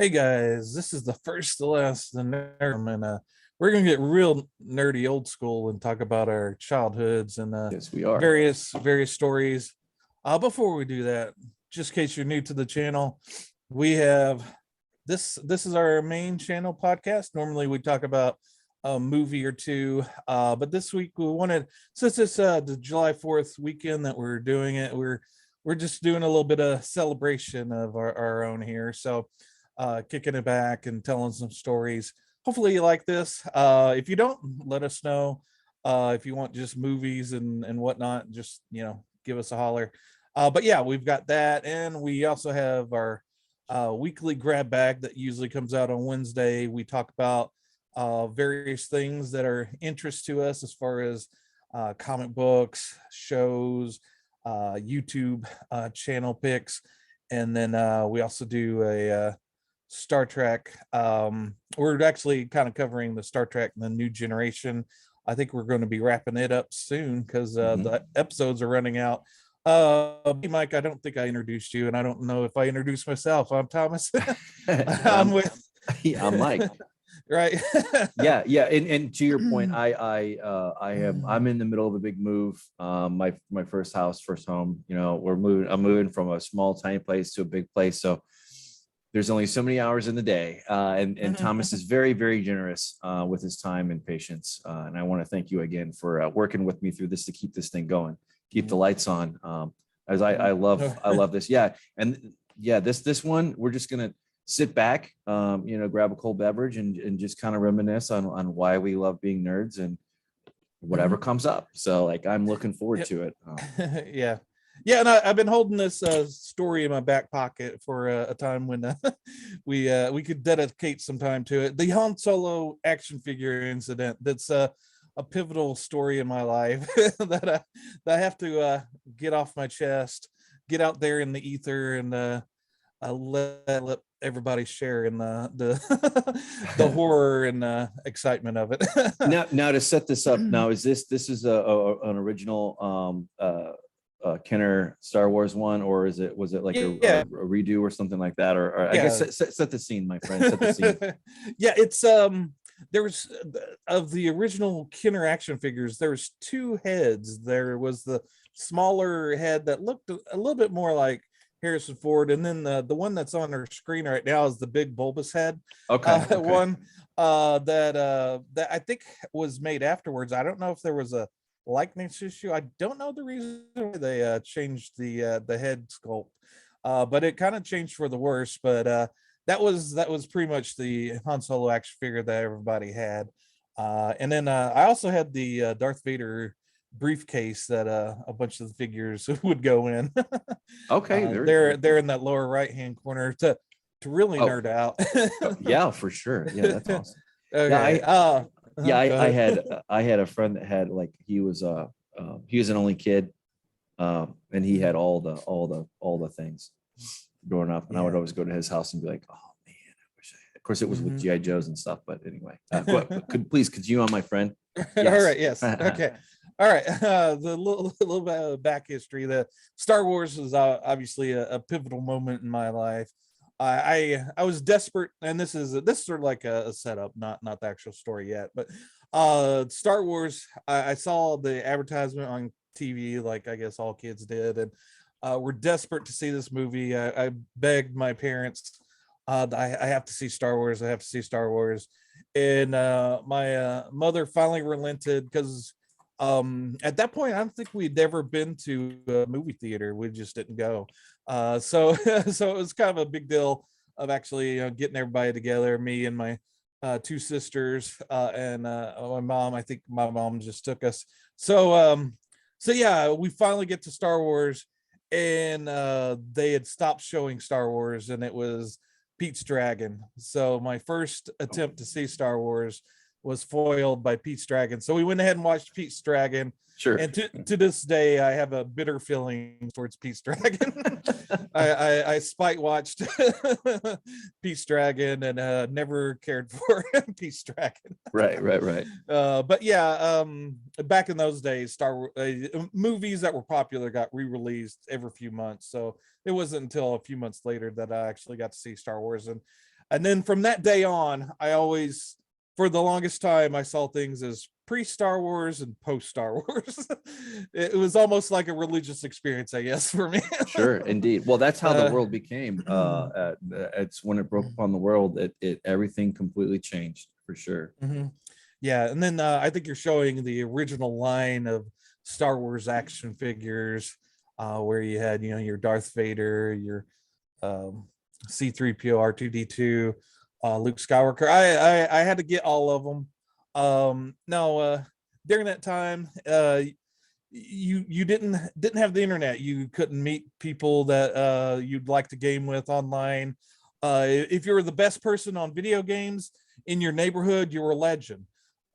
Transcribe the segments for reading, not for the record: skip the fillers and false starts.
Hey guys, this is the first to last the Nerdom, and we're gonna get real nerdy old school and talk about our childhoods and Yes, we are. various stories. Before we do that, just in case you're new to the channel, we have this is our main channel podcast. Normally we talk about a movie or two, but this week we wanted, since it's the July 4th weekend that we're doing it, we're just doing a little bit of celebration of our own here. So kicking it back and telling some stories. Hopefully you like this. If you don't, let us know. If you want just movies and whatnot, just give us a holler. But yeah, we've got that, and we also have our weekly grab bag that usually comes out on Wednesday. We talk about various things that are interest to us as far as comic books, shows, YouTube channel picks, and then we also do a Star Trek. We're actually kind of covering the Star Trek and the new generation. I think we're going to be wrapping it up soon because the episodes are running out. Mike, I don't think I introduced you, and I don't know if I introduced myself. I'm Thomas. I'm with. I'm Mike. Right. Yeah. And to your point, I'm in the middle of a big move. My first house, first home. I'm moving from a small tiny place to a big place. So there's only so many hours in the day, and Thomas is very, very generous with his time and patience. And I want to thank you again for working with me through this to keep this thing going, keep the lights on. As I love this. Yeah, and yeah, this one we're just gonna sit back, grab a cold beverage and just kind of reminisce on why we love being nerds and whatever comes up. So like I'm looking forward to it. Yeah, and I've been holding this story in my back pocket for a time when we could dedicate some time to it. The Han Solo action figure incident. That's a pivotal story in my life that I have to get off my chest, get out there in the ether, and let everybody share in the the horror and excitement of it. Now to set this up, now is this is an original Kenner Star Wars one, or was it like a redo or something like that, or I guess set the scene, my friend, set the scene. Yeah, it's there was of the original Kenner action figures, there was two heads. There was the smaller head that looked a little bit more like Harrison Ford, and then the one that's on our screen right now is the big bulbous head. Okay. One that I think was made afterwards. I don't know if there was a likeness issue. I don't know the reason why they changed the head sculpt, but it kind of changed for the worse. But that was pretty much the Han Solo action figure that everybody had. And then I also had the Darth Vader briefcase that a bunch of the figures would go in. Okay, they're in that lower right hand corner to really nerd out. Yeah, for sure. Yeah, that's awesome. Okay. I had a friend that had, like, he was an only kid, and he had all the things growing up, and I would always go to his house and be like, oh man, I wish of course it was with GI Joes and stuff, but anyway, please continue on, my friend. Yes. All right. Yes. Okay. All right. The little bit of back history. The Star Wars was obviously a pivotal moment in my life. I was desperate, and this is sort of like a setup, not the actual story yet. But Star Wars, I saw the advertisement on TV, like I guess all kids did, and we're desperate to see this movie. I begged my parents, I have to see Star Wars. I have to see Star Wars, and my mother finally relented because at that point I don't think we'd ever been to a movie theater. We just didn't go. So so it was kind of a big deal of actually getting everybody together, me and my two sisters and my mom. I think my mom just took us. So yeah, we finally get to Star Wars, and they had stopped showing Star Wars, and it was Pete's Dragon. So my first attempt to see Star Wars was foiled by Pete's Dragon. So we went ahead and watched Pete's Dragon. Sure. And to this day, I have a bitter feeling towards Pete's Dragon. I spite watched Pete's Dragon and never cared for Pete's Dragon. Right. But yeah, back in those days, Star Wars movies that were popular got re-released every few months. So it wasn't until a few months later that I actually got to see Star Wars. And And then from that day on, I always, for the longest time, I saw things as pre-Star Wars and post-Star Wars. It was almost like a religious experience, I guess, for me. Sure, indeed. Well, that's how the Uh, world became. It's when it broke upon the world, it everything completely changed for sure. mhm. Yeah, and then I think you're showing the original line of Star Wars action figures, where you had, you know, your Darth Vader, your um, C3PO, R2D2, Luke Skywalker. I had to get all of them. Now, during that time, you didn't have the internet. You couldn't meet people that you'd like to game with online. If you were the best person on video games in your neighborhood, you were a legend.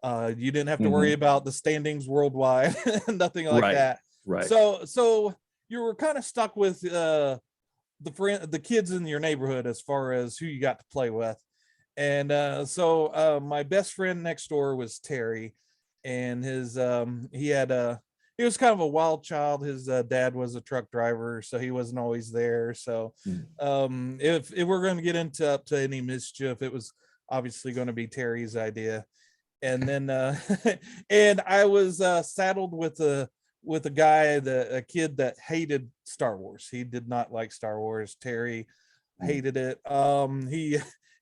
You didn't have to worry Mhm. about the standings worldwide, nothing like Right, that. right. So you were kind of stuck with the kids in your neighborhood as far as who you got to play with. And my best friend next door was Terry, and his he was kind of a wild child. His dad was a truck driver, so he wasn't always there. So Mm. if we're going to get into up to any mischief, it was obviously going to be Terry's idea. And then and I was saddled with a guy, a kid that hated Star Wars. He did not like Star Wars. Terry Mm. hated it.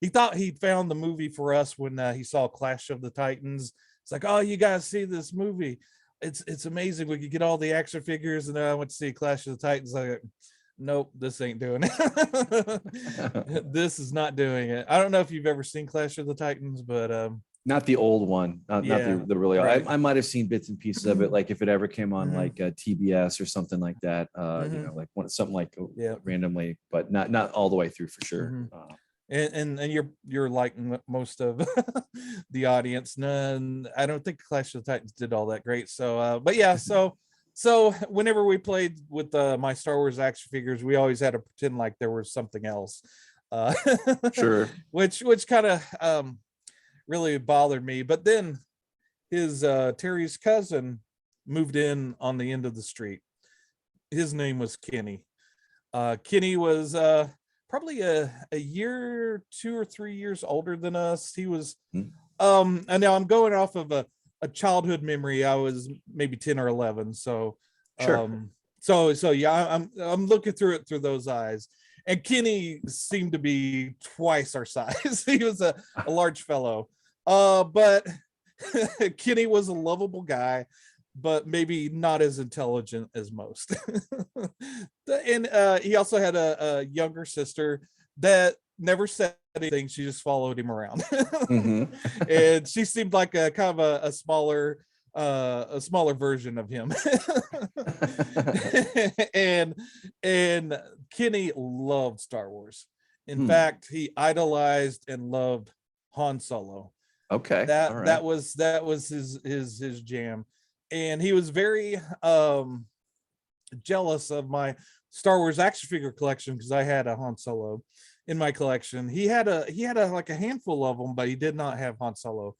He thought he'd found the movie for us when he saw Clash of the Titans. It's like, oh, you guys see this movie? It's amazing. We could get all the action figures, and then I went to see Clash of the Titans. Like, nope, this ain't doing it. This is not doing it. I don't know if you've ever seen Clash of the Titans, but Not the old one, not yeah, the really. right. I might have seen bits and pieces of it, like if it ever came on Mhm. like TBS or something like that. You Mhm. know, like something like Yeah. randomly, but not all the way through for sure. Mhm. And you're like most of the audience. None, I don't think Clash of the Titans did all that great. So but yeah, so whenever we played with my Star Wars action figures, we always had to pretend like there was something else, uh Sure. which kind of really bothered me. But then his Terry's cousin moved in on the end of the street. His name was Kenny. Kenny was probably a year, 2 or 3 years older than us. He was, Mm. and now I'm going off of a childhood memory. I was maybe 10 or 11. So, Sure. so yeah, I'm looking through it through those eyes. And Kenny seemed to be twice our size. He was a large fellow. But Kenny was a lovable guy, but maybe not as intelligent as most. And he also had a younger sister that never said anything. She just followed him around. Hmm. And she seemed like a kind of a smaller version of him. and and Kenny loved Star Wars. In Hmm. fact, he idolized and loved Han Solo. Okay. All That right. was his jam. And he was very jealous of my Star Wars action figure collection, because I had a Han Solo in my collection. He had like a handful of them, but he did not have Han Solo.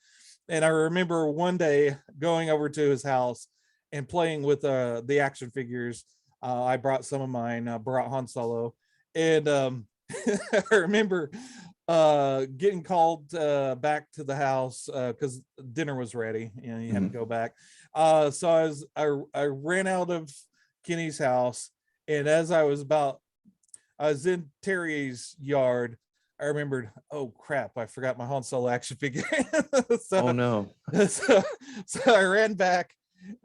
And I remember one day going over to his house and playing with the action figures. I brought some of mine, brought Han Solo, and I remember getting called back to the house because dinner was ready and you had to Mhm. go back. So I ran out of Kenny's house, and as I was in Terry's yard, I remembered, oh crap, I forgot my Han Solo action figure. Oh so, no. so so I ran back,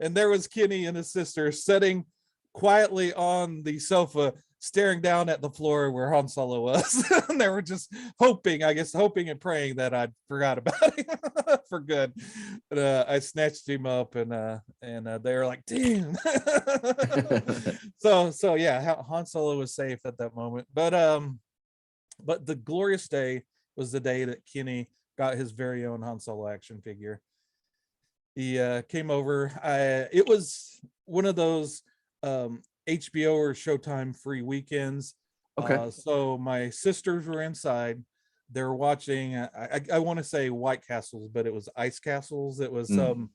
and there was Kenny and his sister sitting quietly on the sofa, staring down at the floor where Han Solo was. And they were just hoping, I guess, hoping and praying that I'd forgot about him for good. But I snatched him up, and they were like, "Damn!" So yeah, Han Solo was safe at that moment. But the glorious day was the day that Kenny got his very own Han Solo action figure. He came over. It was one of those HBO or Showtime free weekends. Okay. So my sisters were inside. They were watching. I want to say White Castles, but it was Ice Castles. It was Mm.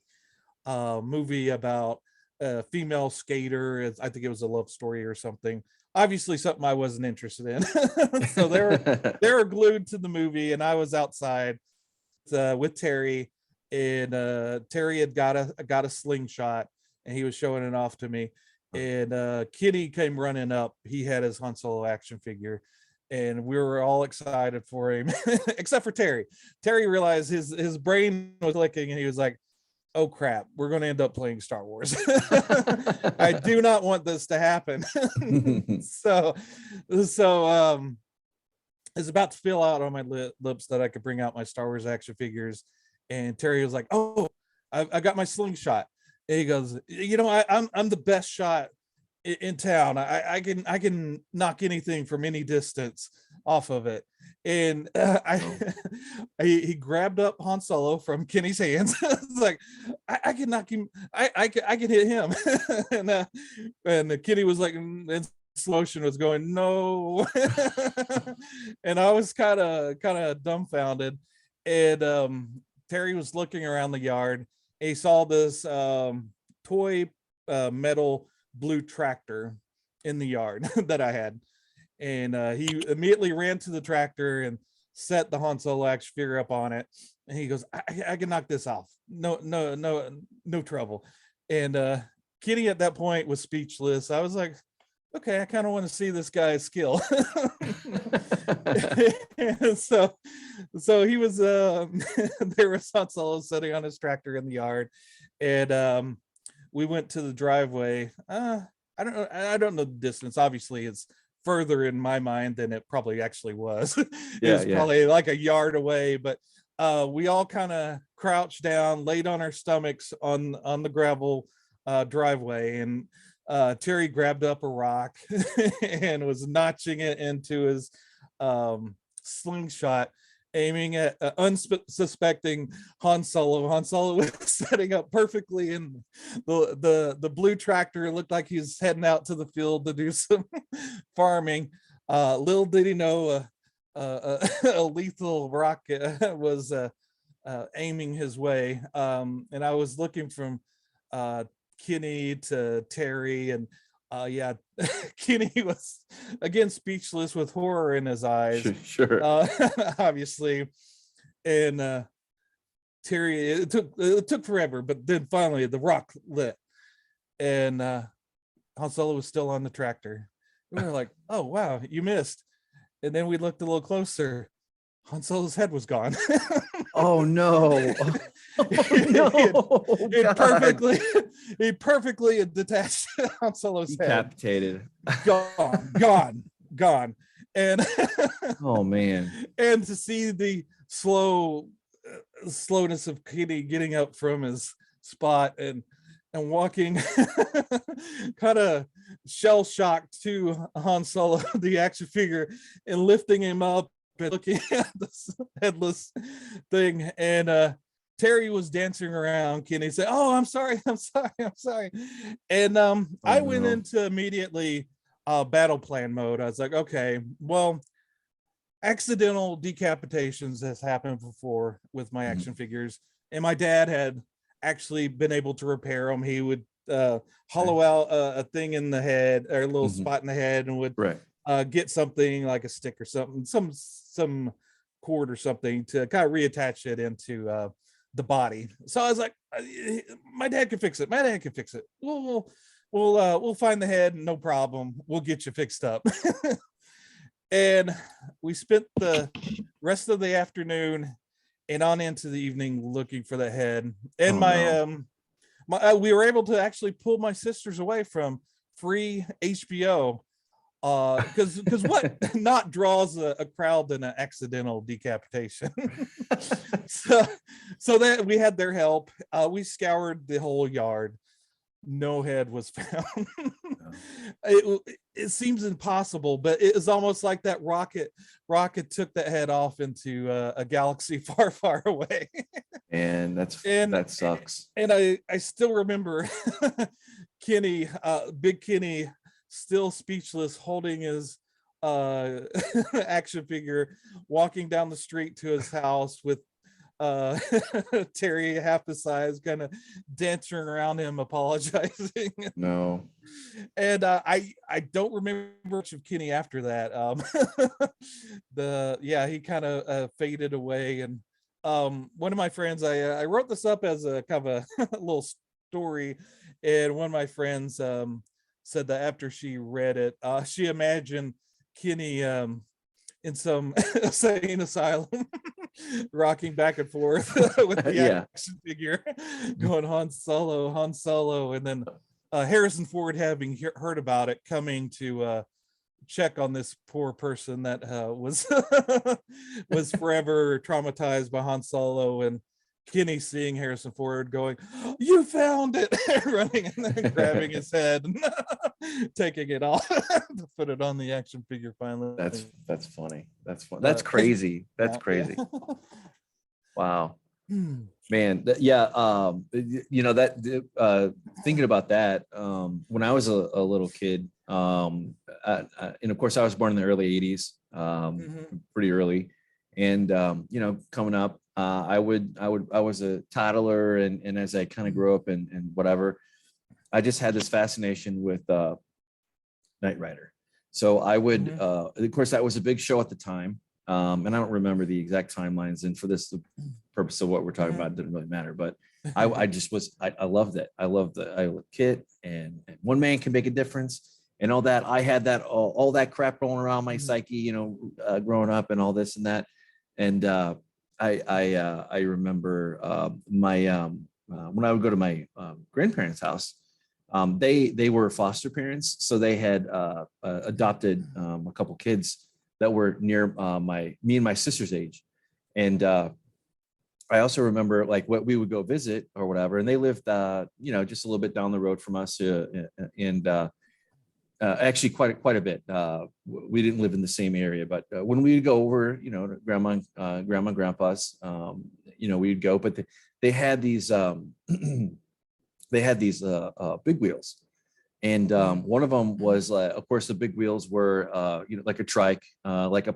some movie about a female skater. I think it was a love story or something. obviously something I wasn't interested in. So they were glued to the movie, and I was outside with Terry, and Terry had got a slingshot, and he was showing it off to me. And Kitty came running up. He had his Han Solo action figure, and we were all excited for him, except for Terry. Terry realized his brain was clicking, and he was like, "Oh crap, we're going to end up playing Star Wars." I do not want this to happen. so it's about to fill out on my lips that I could bring out my Star Wars action figures, and Terry was like, "Oh, I got my slingshot." And he goes, I'm the best shot in town. I can knock anything from any distance off of it." And he grabbed up Han Solo from Kenny's hands. It's like, I can knock him. I can hit him. And Kenny was like, in slow motion, was going, "No." And I was kind of dumbfounded. And Terry was looking around the yard. He saw this toy metal blue tractor in the yard that I had, and he immediately ran to the tractor and set the Han Solo action figure up on it. And he goes, I can knock this off. No trouble." And Kitty at that point was speechless. I was like, okay, I kind of want to see this guy's skill. And so he was there was Han Solo sitting on his tractor in the yard, and we went to the driveway. I don't know the distance. Obviously it's further in my mind than it probably actually was. It was probably like a yard away, but we all kind of crouched down, laid on our stomachs on the gravel driveway, and Terry grabbed up a rock and was notching it into his slingshot, aiming at unsuspecting Han Solo. Han Solo was setting up perfectly in the blue tractor. It looked like he was heading out to the field to do some farming. Little did he know a lethal rocket was aiming his way. And I was looking from Kenny to Terry, and Kenny was again speechless with horror in his eyes. Sure. Obviously. And Terry, it took forever, but then finally the rock lit, and Han Solo was still on the tractor. And we were like, "Oh wow, you missed." And then we looked a little closer. Han Solo's head was gone. Oh no. He perfectly detached Han Solo's decapitated. Head. Gone. And oh man. And to see the slowness of Kitty getting up from his spot and walking kind of shell shocked to Han Solo, the action figure, and lifting him up and looking at this headless thing. And Terry was dancing around Kenny, said, "Oh, I'm sorry. And I went into immediately battle plan mode. I was like, okay, well, accidental decapitations has happened before with my action figures, and my dad had actually been able to repair them. He would hollow out a thing in the head, or a little spot in the head, and would get something like a stick or something, some cord or something to kind of reattach it into the body. So I was like, my dad can fix it. We'll find the head, no problem. We'll get you fixed up. And we spent the rest of the afternoon and on into the evening looking for the head. And we were able to actually pull my sisters away from free HBO, because what not draws a crowd than an accidental decapitation. so that we had their help. We scoured the whole yard. No head was found. It seems impossible, but it is almost like that rocket took that head off into a galaxy far away. And that sucks. And I still remember Kenny, big Kenny, still speechless, holding his action figure, walking down the street to his house with uh Terry half the size kind of dancing around him apologizing. No. And I don't remember much of Kenny after that. The yeah, he kind of faded away. And one of my friends, I wrote this up as a kind of a little story, and one of my friends said that after she read it, she imagined Kenny in some insane asylum rocking back and forth with the Yeah. action figure going Han Solo, and then Harrison Ford, having heard about it, coming to check on this poor person that was was forever traumatized by Han Solo, and Kenny seeing Harrison Ford going, "You found it!" running and then grabbing his head and taking it off to put it on the action figure finally. That's funny. That's fun. That's crazy. That's crazy. Wow. Man, yeah. Thinking about that, when I was a little kid, and of course I was born in the early 80s, pretty early. And, coming up, I was a toddler, and as I kind of grew up and whatever, I just had this fascination with Knight Rider. So I would, of course, that was a big show at the time. And I don't remember the exact timelines. And for the purpose of what we're talking about, it didn't really matter. But I loved it. I loved the kit, and one man can make a difference and all that. I had that, all that crap rolling around my psyche, growing up and all this and that. And I remember when I would go to my grandparents' house, they were foster parents, so they had adopted a couple kids that were near me and my sister's age. And I also remember like what we would go visit or whatever, and they lived just a little bit down the road from us, and actually quite a bit. We didn't live in the same area, but when we'd go over, to grandma and grandpa's, we'd go. But they had these big wheels, and one of them was, of course, the big wheels were like a trike, like a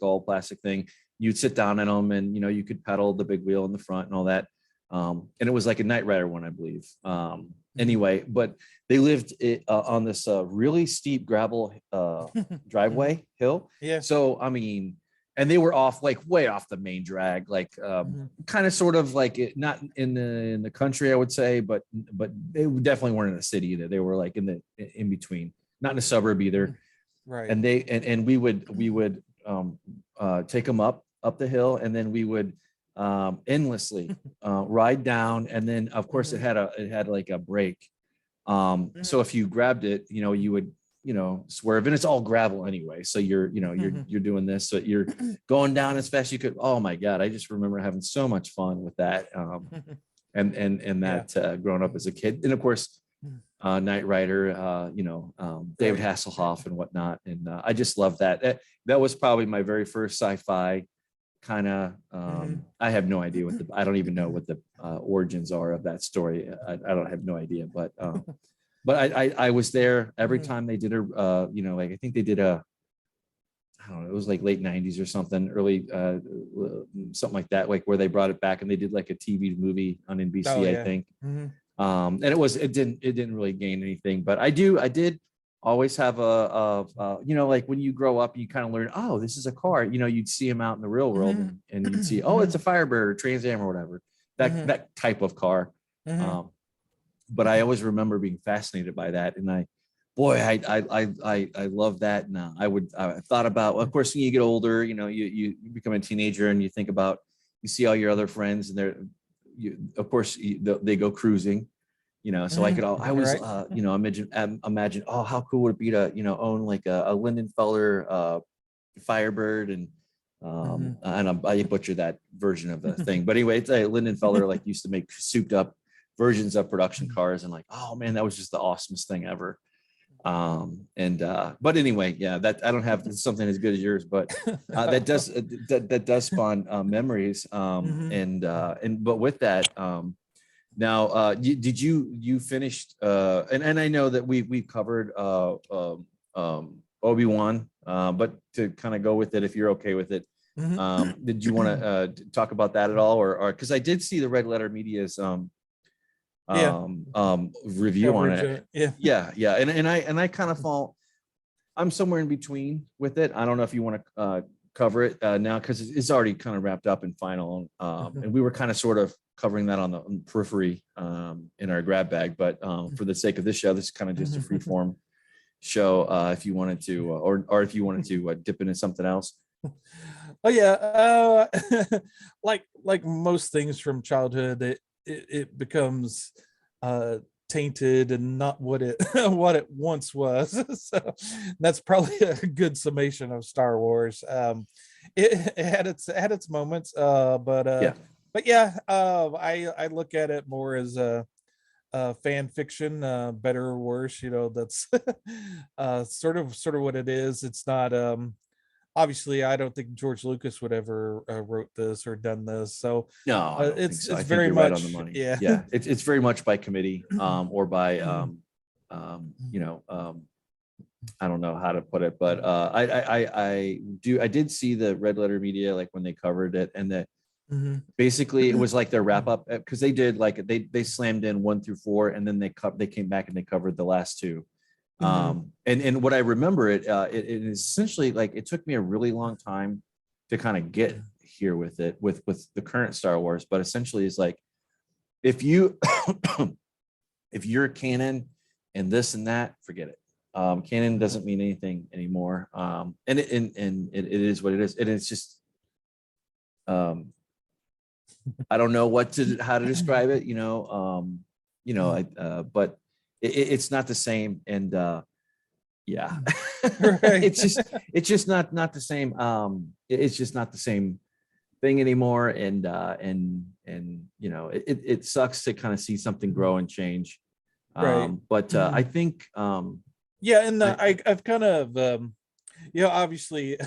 all plastic thing. You'd sit down in them, and you could pedal the big wheel in the front and all that. And it was like a Knight Rider one, I believe. Anyway, but they lived on this really steep gravel driveway hill. Yeah. So I mean, and they were way off the main drag, like kind of sort of like not in the country, I would say, but they definitely weren't in the city either. They were like in between, not in a suburb either. Right. And we would take them up the hill, and then we would endlessly ride down. And then of course it had like a brake. So if you grabbed it, you would, swerve, and it's all gravel anyway. So you're doing this, so you're going down as fast as you could. Oh my God. I just remember having so much fun with that. And that growing up as a kid. And of course, Knight Rider, David Hasselhoff and whatnot. And I just love that. That was probably my very first sci-fi kind of, I have no idea I don't even know what the origins are of that story. I have no idea, but I was there every time they did like, I think they did I don't know, it was like late 90s or something, early, something like that, like where they brought it back and they did like a TV movie on NBC, I think. And it didn't really gain anything, but I did always have like when you grow up, you kind of learn, oh, this is a car, you'd see them out in the real world, and you'd see, oh, it's a Firebird or Trans Am or whatever, that type of car. But I always remember being fascinated by that. And I love that. And I thought about, well, of course, when you get older, you become a teenager, and you think about, you see all your other friends, and of course they go cruising, so I always, imagine, oh, how cool would it be to, own like a Lindenfeller Firebird, and I butcher that version of the thing, but anyway, it's a Lindenfeller, like, used to make souped up versions of production cars, and like, oh man, that was just the awesomest thing ever. But anyway, yeah, that I don't have something as good as yours, but that does spawn memories. But with that, now, did you finished, and I know that we covered Obi-Wan, but to kind of go with it, if you're okay with it, Did you want to talk about that at all, or because I did see the Red Letter Media's Yeah. review on Coverage, it. yeah. And I kind of fall. I'm somewhere in between with it. I don't know if you want to cover it now because it's already kind of wrapped up and final. And we were kind of sort of covering that on the periphery in our grab bag. But for the sake of this show, this is kind of just a free form show. If you wanted to, or if you wanted to dip into something else. Oh yeah, like most things from childhood, it becomes tainted and not what it what it once was. So that's probably a good summation of Star Wars. It had its moments, but yeah, I look at it more as a fan fiction, better or worse. That's sort of what it is. It's not obviously, I don't think George Lucas would ever wrote this or done this. So No, I don't think it's so. I think very you're right on the much, money. yeah. Yeah, it's very much by committee or by I don't know how to put it, but I did see the Red Letter Media like when they covered it, and that basically it was like their wrap up because they did like they slammed in 1 through 4, and then they came back and they covered the last 2. And what I remember it is essentially like it took me a really long time to kind of get here with it with the current Star Wars, but essentially is like if you if you're canon and this and that, forget it. Canon doesn't mean anything anymore. And it is what it is, and it's just I don't know how to describe it, but it's not the same, and yeah, Right. it's just not the same. It's just not the same thing anymore, and it sucks to kind of see something grow and change. Right. But I think Yeah, and I've kind of obviously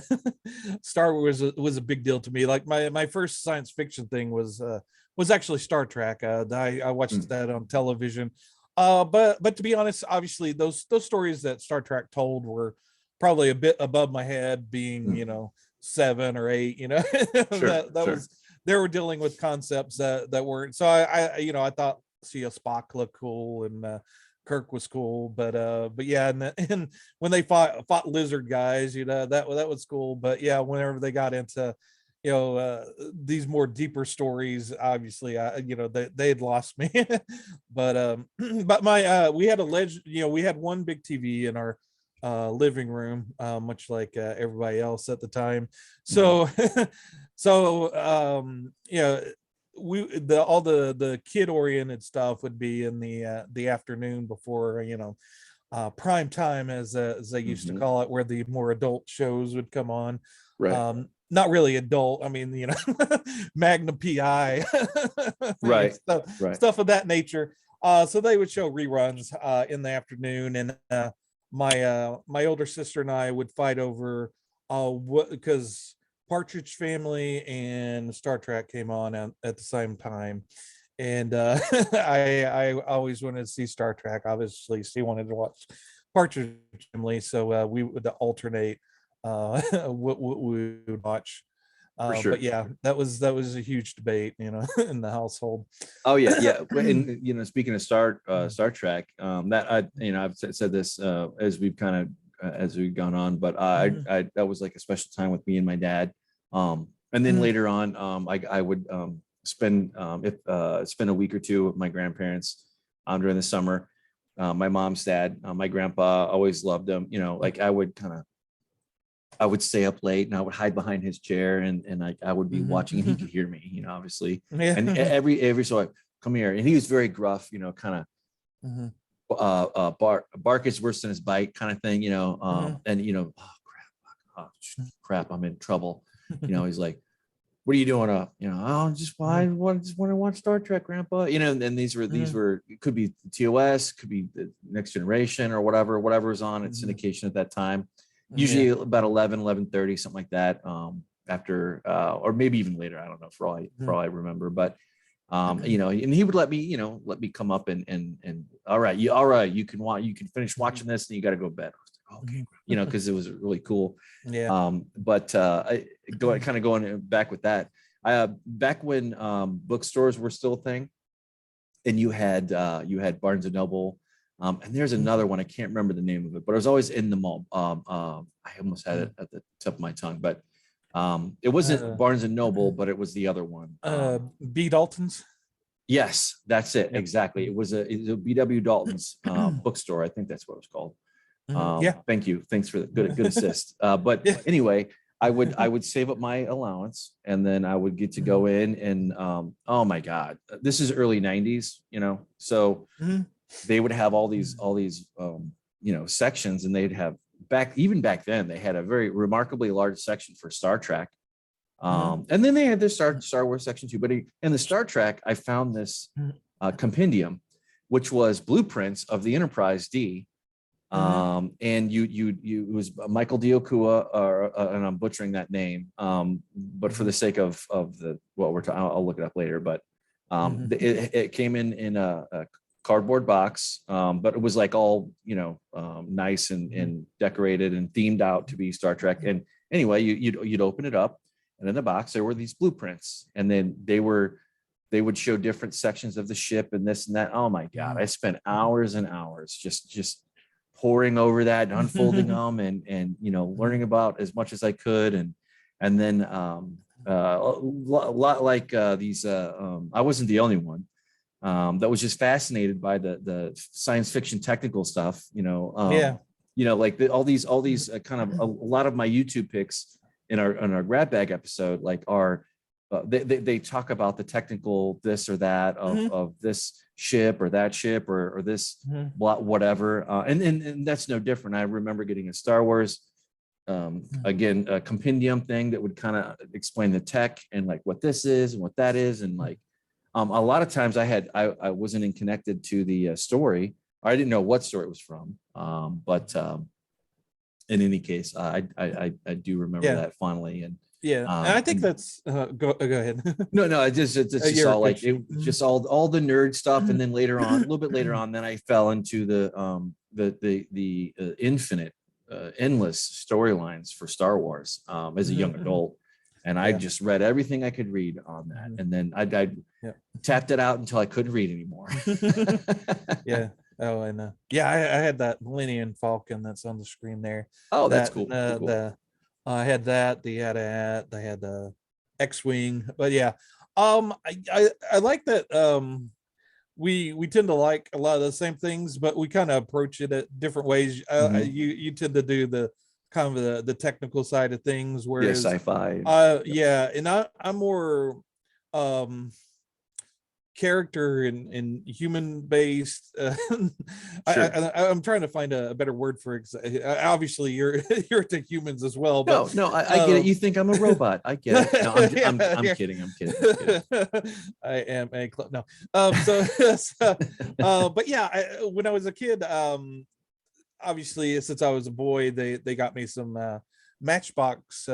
Star Wars was a big deal to me. Like my first science fiction thing was actually Star Trek. I watched that on television. But to be honest, obviously those stories that Star Trek told were probably a bit above my head, being 7 or 8. Sure, that sure. was they were dealing with concepts that weren't. So I thought see a Spock looked cool, and Kirk was cool, but yeah, and when they fought lizard guys, that was cool. But yeah, whenever they got into these more deeper stories, obviously they had lost me. But but my we had we had one big TV in our living room, much like everybody else at the time. So so all the kid oriented stuff would be in the afternoon before prime time, as they used to call it, where the more adult shows would come on. Right. Not really adult, I mean, Magnum PI, Right. stuff of that nature. So they would show reruns in the afternoon, and my older sister and I would fight over what, because Partridge Family and Star Trek came on at the same time, and I always wanted to see Star Trek. Obviously, she wanted to watch Partridge Family, so we would alternate what we would watch. For sure. But yeah, that was a huge debate, in the household. Oh yeah. And speaking of Star Trek, that I've said this as we've gone on, but I that was like a special time with me and my dad. And then later on, I would spend a week or two with my grandparents during the summer. My mom's dad, my grandpa, always loved him. Like I would stay up late and I would hide behind his chair, and I would be watching, and he could hear me, obviously. Yeah. And every so I come here, and he was very gruff, kind of bark is worse than his bite kind of thing, and oh crap, I'm in trouble. He's like, what are you doing up? I want to watch Star Trek, Grandpa. And these were it could be TOS, could be the Next Generation or whatever was on at syndication at that time. Usually about 11:30, something like that. After or maybe even later, I don't know, for all I remember. But and he would let me come up and all right, you can finish watching this, and you got to go to bed. I was like, okay, you know, because it was really cool. Yeah. But going back with that, back when bookstores were still a thing, and you had Barnes and Noble, and there's another one, I can't remember the name of it, but it was always in the mall. I almost had it at the tip of my tongue, but it wasn't Barnes and Noble, but it was the other one. B. Dalton's. Yes, that's it. Yep. Exactly. It was a BW Dalton's bookstore. I think that's what it was called. Yeah. Thank you. Thanks for the good assist. But Yeah. anyway, I would save up my allowance, and then I would get to go in and oh my God, this is early 90s, you know, so they would have all these you know, sections, and they'd have back then they had a very remarkably large section for Star Trek. And then they had this Star Wars section too. But in the Star Trek, I found this compendium, which was blueprints of the Enterprise D. And it was Michael Diokua, and I'm butchering that name. But for the sake of what we're talking, I'll look it up later. But it came in a cardboard box, but it was like all, you know, nice and decorated and themed out to be Star Trek. And anyway, you'd open it up. And in the box, there were these blueprints, and then they would show different sections of the ship and this and that. Oh my God, I spent hours and hours just poring over that and unfolding them and you know, learning about as much as I could. And then a lot like these. I wasn't the only one that was just fascinated by the science fiction technical stuff. You know, you know, like all these kind of a lot of my YouTube picks in our grab bag episode, like they talk about the technical this or that of this ship or that ship or this whatever. And that's no different. I remember getting a Star Wars, again, a compendium thing that would kind of explain the tech and like what this is and what that is. And like, a lot of times I wasn't connected to the story. I didn't know what story it was from. But in any case, I do remember that fondly. And and I think that's go ahead. No, it's just all like just all the nerd stuff, and then later on, a little bit later on, then I fell into the infinite, endless storylines for Star Wars as a young adult, and I just read everything I could read on that, and then I tapped it out until I couldn't read anymore. Yeah. Oh, I know. Yeah, I had that Millennium Falcon that's on the screen there. Oh, that's cool. Cool. I had that. They had the X-wing, but yeah, I like that. We tend to like a lot of the same things, but we kind of approach it at different ways. You tend to do the kind of the technical side of things, whereas sci-fi. And I'm more character and human based. I'm trying to find a better word for obviously you're to humans as well, but no, I get it. You think I'm a robot. I get it. No, I'm kidding. I am a club. No. But yeah, when I was a kid, obviously since I was a boy, they got me some Matchbox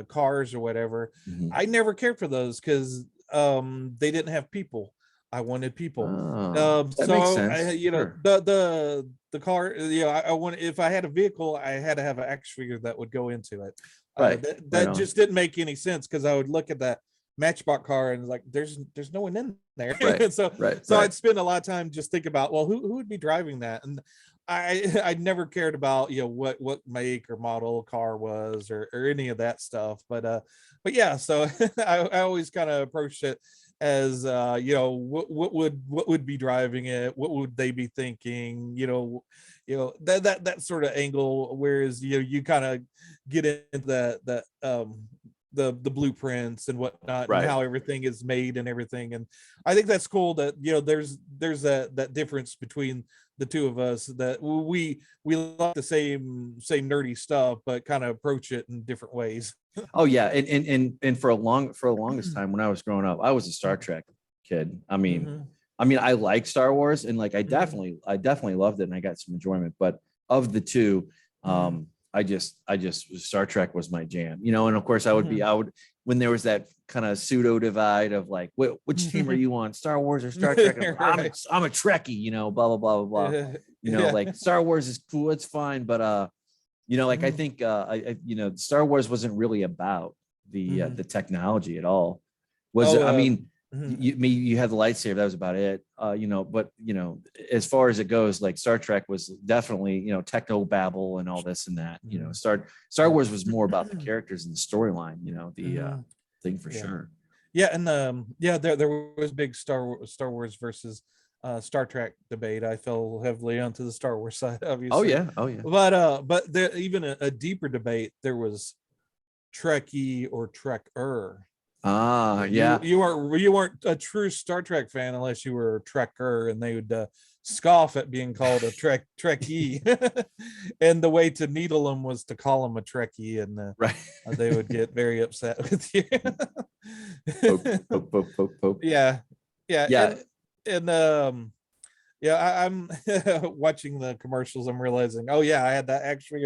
cars or whatever. I never cared for those because they didn't have people. I wanted people. That makes sense. You know, the car, you know, I want, if I had a vehicle, I had to have an action figure that would go into it. Right. That just didn't make any sense because I would look at that Matchbox car and like, there's no one in there. Right. so I'd spend a lot of time just thinking about, well, who would be driving that? And I never cared about, you know, what make or model car was or any of that stuff. But yeah, so I always kind of approached it as you know, what would be driving it, what would they be thinking, you know, that sort of angle, whereas you know, you kind of get into the blueprints and whatnot, and how everything is made and everything. And I think that's cool that, you know, there's that difference between the two of us, that we like the same nerdy stuff, but kind of approach it in different ways. Oh yeah, and for the longest time when I was growing up, I was a Star Trek kid. I mean, I like Star Wars, and like I definitely loved it, and I got some enjoyment. But of the two, I just Star Trek was my jam, you know. And of course, I would when there was that kind of pseudo divide of like, which team are you on, Star Wars or Star Trek? I'm a Trekkie, you know, blah blah blah blah blah. You know, like Star Wars is cool, it's fine, but Like I think Star Wars wasn't really about the technology at all. Was it? I mean, you had the lightsaber, that was about it. But as far as it goes, like Star Trek was definitely techno babble and all this and that. Star Wars was more about the characters and the storyline. The thing for sure. Yeah, and there was big Star Wars versus Star Trek debate. I fell heavily onto the Star Wars side, obviously. Oh yeah. But there even a deeper debate. There was Trekkie or Trekker. Yeah. You weren't a true Star Trek fan unless you were a Trekker, and they would scoff at being called a Trekkie. And the way to needle them was to call them a Trekkie, and right. They would get very upset with you. Poke. Yeah. I'm watching the commercials. I'm realizing, oh yeah, I had that actually,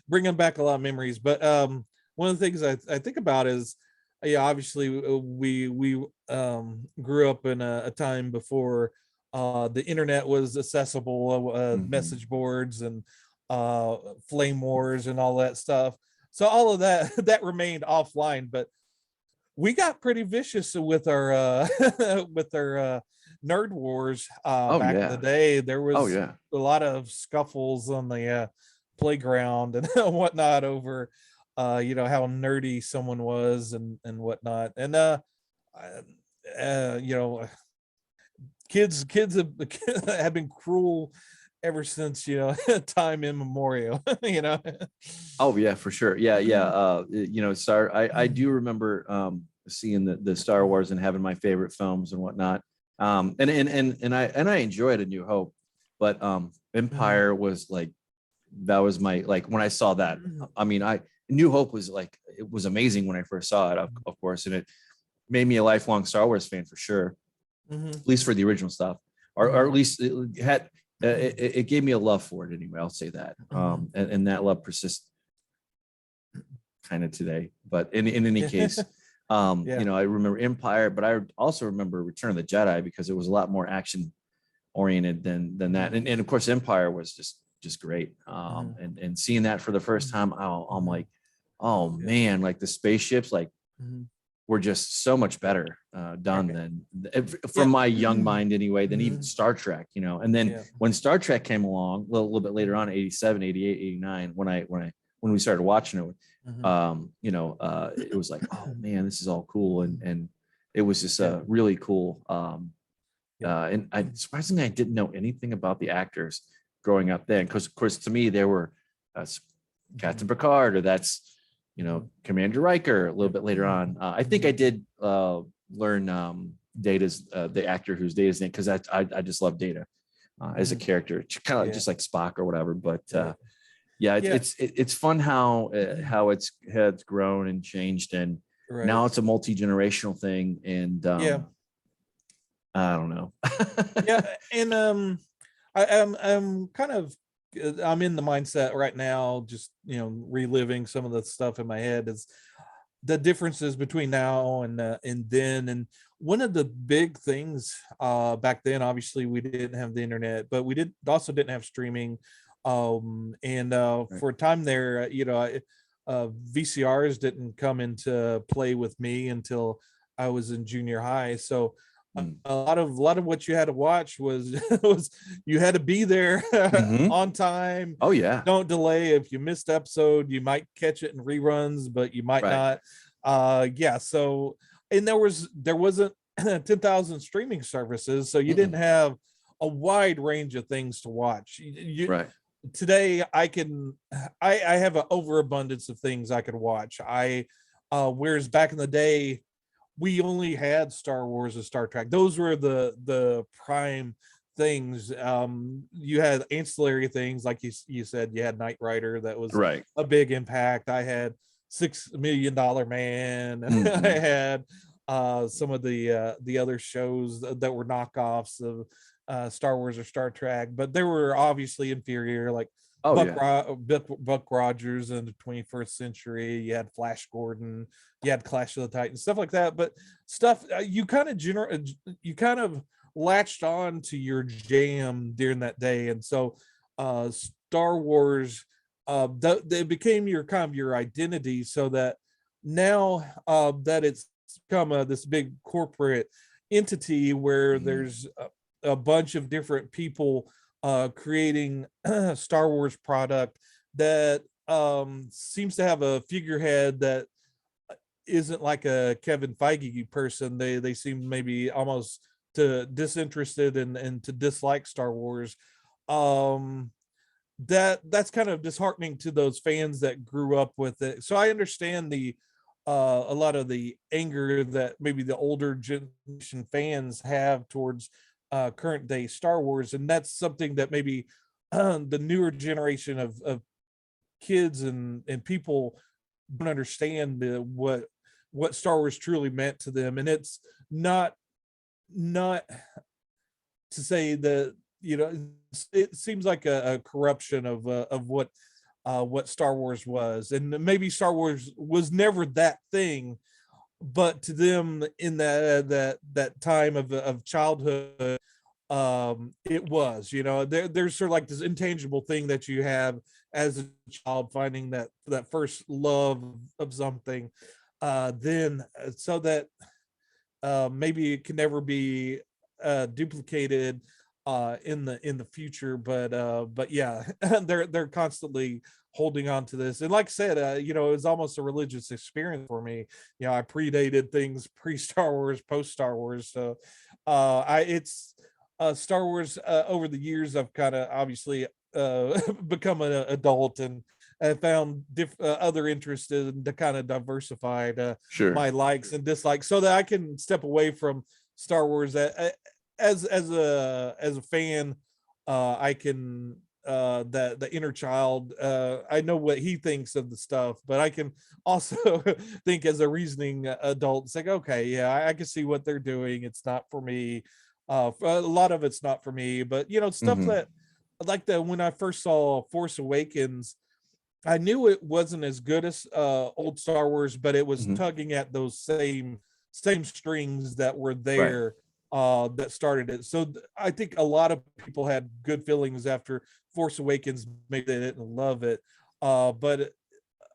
bringing back a lot of memories. But one of the things I think about is, obviously we grew up in a time before the internet was accessible, message boards and flame wars and all that stuff. So all of that that remained offline, but we got pretty vicious with our with our nerd wars back in the day. There was a lot of scuffles on the playground and whatnot over how nerdy someone was and whatnot. And kids have been cruel ever since time immemorial. Oh yeah, for sure. Yeah. I do remember seeing the Star Wars and having my favorite films and whatnot. And I enjoyed A New Hope, but Empire was like, that was my, like, when I saw that, I mean, New Hope was like, it was amazing when I first saw it, of course, and it made me a lifelong Star Wars fan for sure, at least for the original stuff, or at least it had it gave me a love for it anyway. I'll say that, and that love persists kind of today. But in any case, I remember Empire, but I also remember Return of the Jedi because it was a lot more action oriented than that, and of course Empire was just great. And seeing that for the first time, I'm like, oh man, like the spaceships were just so much better done than from my young mind anyway, than even Star Trek, and then when Star Trek came along a little bit later on, 87, 88, 89, when we started watching it, it was like, oh man, this is all cool. And it was just really cool. And surprisingly, I didn't know anything about the actors growing up then, because of course to me they were Captain Picard, or that's Commander Riker a little bit later on. I think I did learn Data's the actor whose Data's name, because I just love Data as a character, kind of just like Spock or whatever. But it's fun how it's grown and changed, and now it's a multi-generational thing, and I don't know. And I'm kind of, I'm in the mindset right now, just reliving some of the stuff in my head, is the differences between now and then. And one of the big things back then, obviously we didn't have the internet, but we didn't have streaming, and for a time there, VCRs didn't come into play with me until I was in junior high. So a lot of what you had to watch was you had to be there on time. Oh yeah, don't delay. If you missed episode, you might catch it in reruns, but you might not. So, and there wasn't 10,000 streaming services, so you didn't have a wide range of things to watch. Today I have an overabundance of things I could watch. Whereas back in the day, we only had Star Wars and Star Trek. Those were the prime things. You had ancillary things, like you said, you had Knight Rider, that was a big impact. I had $6 Million Man. I had some of the other shows that were knockoffs of Star Wars or Star Trek, but they were obviously inferior, like Buck Rogers in the 21st Century. You had Flash Gordon, you had Clash of the Titans, stuff like that. But stuff you kind of latched on to your jam during that day, and so Star Wars they became your kind of your identity, so that now that it's become this big corporate entity where there's a bunch of different people creating Star Wars product that seems to have a figurehead that isn't like a Kevin Feige person. They seem maybe almost to disinterested and to dislike Star Wars. Um, that's kind of disheartening to those fans that grew up with it. So I understand the a lot of the anger that maybe the older generation fans have towards current day Star Wars, and that's something that maybe the newer generation of kids and people don't understand what Star Wars truly meant to them. And it's not to say that, you know, it seems like a corruption of what Star Wars was, and maybe Star Wars was never that thing, but to them in that time of childhood, it was, you know, there's sort of like this intangible thing that you have as a child, finding that first love of something, then so that maybe it can never be duplicated in the future. But yeah, they're constantly holding on to this. And like I said, you know, it was almost a religious experience for me. You know, I predated things pre Star Wars, post Star Wars. So I it's Star Wars over the years. I've kind of obviously become an adult and I found other interests and to kind of diversified Sure. my likes and dislikes, so that I can step away from Star Wars. As a fan, I can the inner child. I know what he thinks of the stuff, but I can also think as a reasoning adult. It's like, okay, yeah, I can see what they're doing. It's not for me. A lot of it's not for me, but you know, stuff Mhm. that like the when I first saw Force Awakens, I knew it wasn't as good as old Star Wars, but it was Mhm. tugging at those same strings that were Right. there that started it. So I think a lot of people had good feelings after Force Awakens. Maybe they didn't love it, but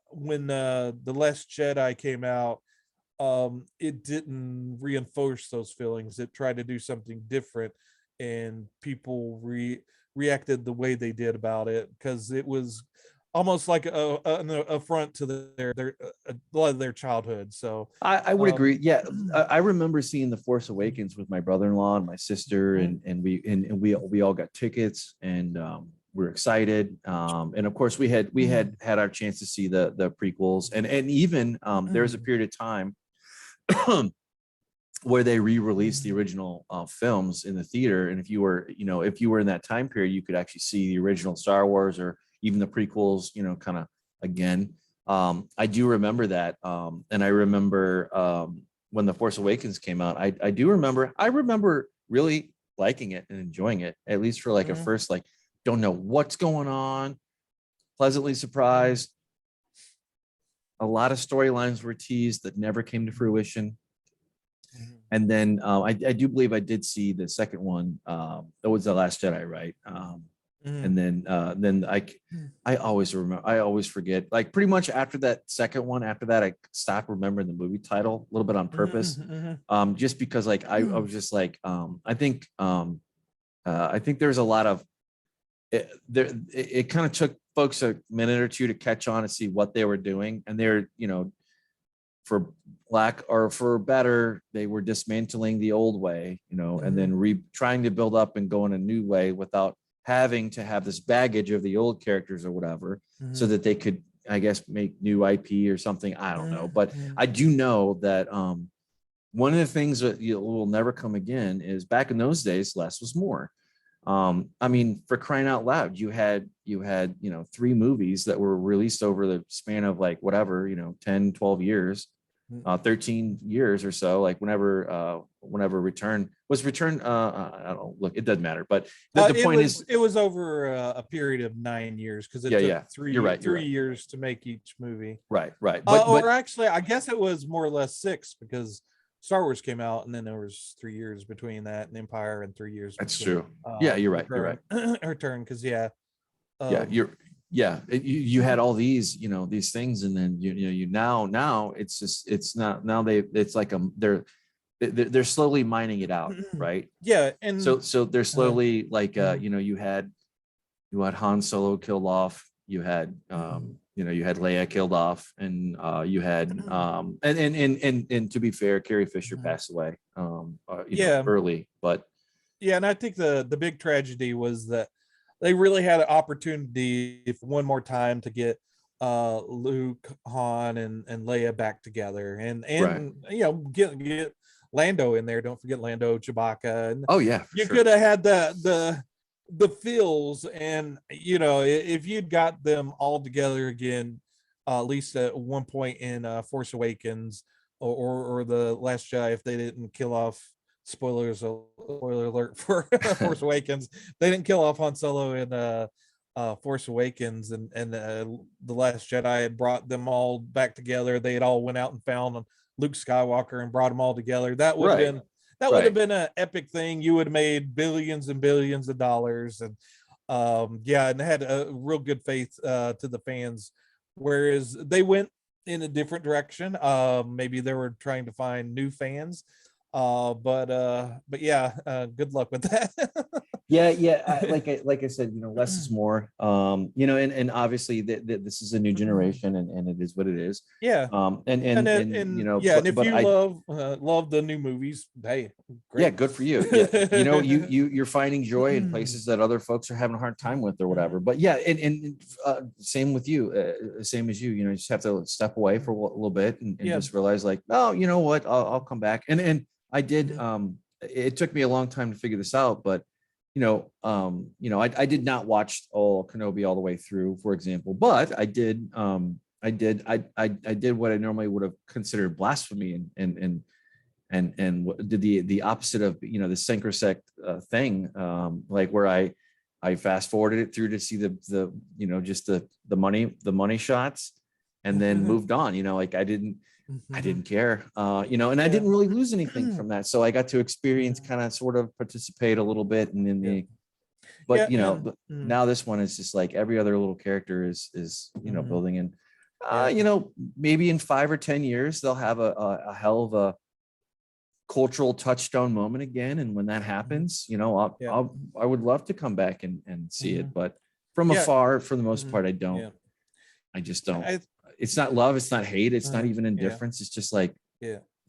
when the Last Jedi came out, it didn't reinforce those feelings. It tried to do something different, and people reacted the way they did about it because it was almost like an affront to their a lot of their childhood. So I would um agree. Yeah, I remember seeing The Force Awakens with my brother-in-law and my sister, mhm, and we all got tickets, and we're excited. And of course, we had our chance to see the prequels, and even there was a mhm, period of time where they re-released the original films in the theater. And if you were in that time period, you could actually see the original Star Wars or even the prequels, kind of again. I do remember that. And I remember when The Force Awakens came out, I remember really liking it and enjoying it, at least for like a mhm, first, like, don't know what's going on, pleasantly mhm, surprised. A lot of storylines were teased that never came to fruition. mhm, And then I do believe I did see the second one. That was The Last Jedi, right? mhm, And then I always remember, I always forget. Like pretty much after that second one, after that, I stopped remembering the movie title a little bit on purpose, mhm, just because like I mhm, was just like I think there's a lot of it kind of took folks a minute or two to catch on and see what they were doing, and they're for lack or for better, they were dismantling the old way, and mhm, then trying to build up and go in a new way without having to have this baggage of the old characters or whatever, so mhm, that they could, I guess, make new IP or something. I don't know, mhm, but mhm, I do know that one of the things that will never come again is back in those days, less was more. I mean, for crying out loud, you had 3 movies that were released over the span of like whatever, 10, 12 years, mhm. 13 years or so, like whenever return, I don't know, look, it doesn't matter, but the It point was is, it was over a period of 9 years because it yeah, took yeah, you're right, you're three right, years to make each movie. right, but Or actually, I guess it was more or less six because Star Wars came out and then there was 3 years between that and Empire and 3 years that's between true. Yeah, you're right, you're Return right. Return because yeah, Yeah, um you're you had all these, these things, and then you now it's just, it's not, now it's like they're slowly mining it out, right? Yeah, and So they're slowly like you had Han Solo killed off, you had you had Leia killed off, and you had and to be fair, Carrie Fisher passed away early, but yeah, and I think the big tragedy was that they really had an opportunity for one more time to get Luke, Han, and Leia back together, and right. get Lando in there. Don't forget Lando, Chewbacca, and Oh yeah, for you sure. could have had the feels, and if you'd got them all together again, at least at one point in Force Awakens or the Last Jedi, if they didn't kill off, spoiler alert for Force Awakens, they didn't kill off Han Solo in Force Awakens, and the Last Jedi had brought them all back together. They had all went out and found Luke Skywalker and brought them all together. That would have Right. been an epic thing. You would have made billions and billions of dollars, and and had a real good faith to the fans. Whereas they went in a different direction. Maybe they were trying to find new fans. But yeah, good luck with that. Like I said, less is more. And obviously this is a new generation, and it is what it is. Yeah. And and if but you I love the new movies, hey, great. yeah, good for you. Yeah, you're finding joy in places that other folks are having a hard time with or whatever. But yeah, and same with you, same as you. You just have to step away for a little bit and just realize, like, oh, you know what, I'll come back. And I did. It took me a long time to figure this out, but I did not watch all Kenobi all the way through, for example, but I did. I did what I normally would have considered blasphemy, and did the opposite of the synchrosect thing, like where I fast forwarded it through to see the just the money shots, and then moved on. Like I didn't care, and I didn't really lose anything from that. So I got to experience, kind of sort of participate a little bit, and in the, but now this one is just like every other little character is building in. Maybe in 5 or 10 years they'll have a hell of a cultural touchstone moment again, and when that happens, I would love to come back and see it, but from afar, for the most part, I don't. I just don't. It's not love, it's not hate, it's not even indifference. It's just like,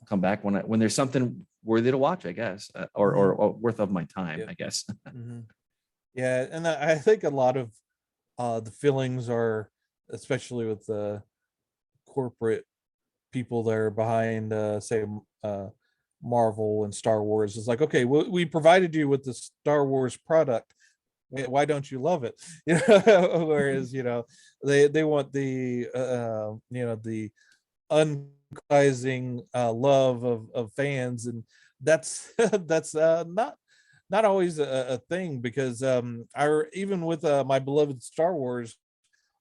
come back when there's something worthy to watch, I guess, or worth of my time, I guess. Yeah, and I think a lot of the feelings are, especially with the corporate people that are behind, say, Marvel and Star Wars, is like, okay, we provided you with the Star Wars product. Why don't you love it? Whereas they want the the unsurprising love of fans, and that's that's not always a thing, because even with my beloved Star Wars,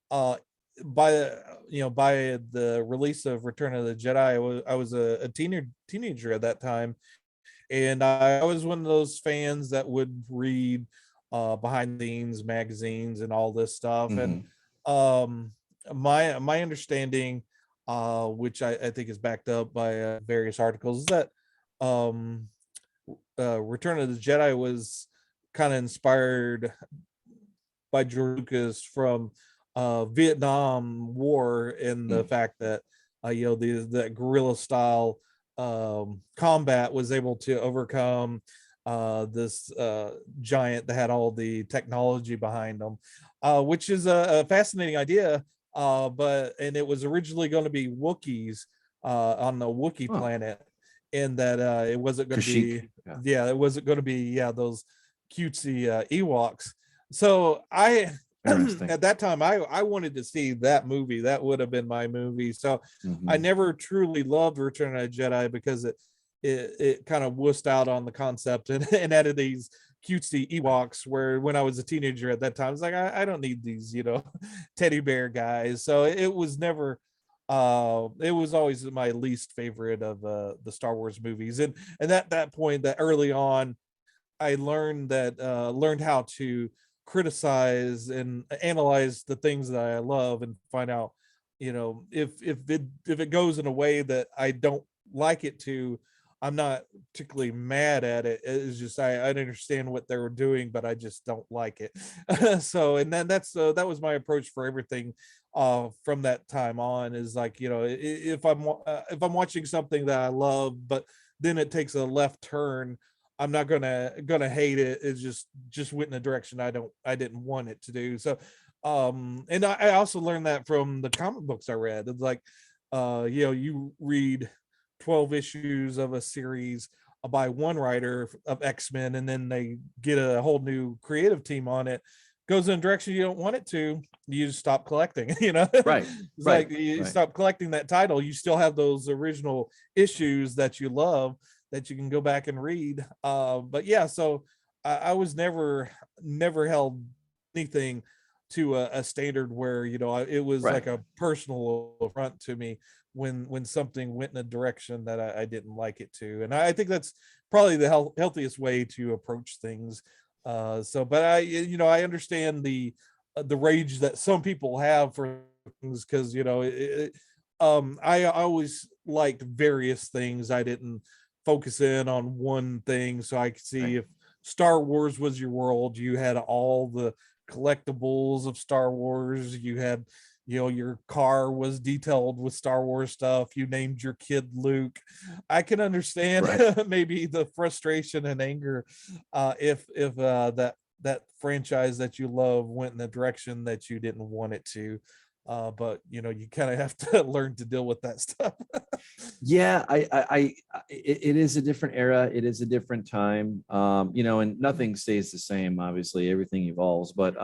by the release of Return of the Jedi, I was a teenager at that time, and I was one of those fans that would read behind the scenes magazines and all this stuff. And my understanding, which I think is backed up by various articles, is that Return of the Jedi was kind of inspired by George Lucas from Vietnam War, and the fact that the guerrilla style combat was able to overcome this giant that had all the technology behind them, which is a fascinating idea. And it was originally going to be Wookiees on the Wookiee planet, and that it wasn't going to be it wasn't going to be those cutesy Ewoks. So at that time I wanted to see that movie. That would have been my movie. So I never truly loved Return of the Jedi, because it kind of wussed out on the concept and added these cutesy Ewoks, where when I was a teenager at that time, I was like, I don't need these teddy bear guys. So it was never it was always my least favorite of the Star Wars movies. And at that point, that early on, I learned how to criticize and analyze the things that I love and find out, if it goes in a way that I don't like it to, I'm not particularly mad at it. It's just I understand what they were doing, but I just don't like it. So, and then that was my approach for everything from that time on. Is like, if I'm watching something that I love, but then it takes a left turn, I'm not gonna hate it. It's just went in a direction I didn't want it to do. So, and I also learned that from the comic books I read. It's like, you read 12 issues of a series by one writer of X-Men, and then they get a whole new creative team on it, goes in a direction you don't want it to, you just stop collecting. Right. It's Right. like you Right. stop collecting that title, you still have those original issues that you love that you can go back and read. But yeah, so I was never held anything to a standard where it was Right. like a personal affront to me when something went in a direction that I didn't like it to. And I think that's probably the healthiest way to approach things. But I understand the rage that some people have for things, because I always liked various things. I didn't focus in on one thing. So I could see, Right. if Star Wars was your world, you had all the collectibles of Star Wars. You had, your car was detailed with Star Wars stuff. You named your kid Luke. I can understand Right. maybe the frustration and anger if that franchise that you love went in the direction that you didn't want it to. But you kind of have to learn to deal with that stuff. Yeah, it is a different era. It is a different time. And nothing stays the same. Obviously, everything evolves. But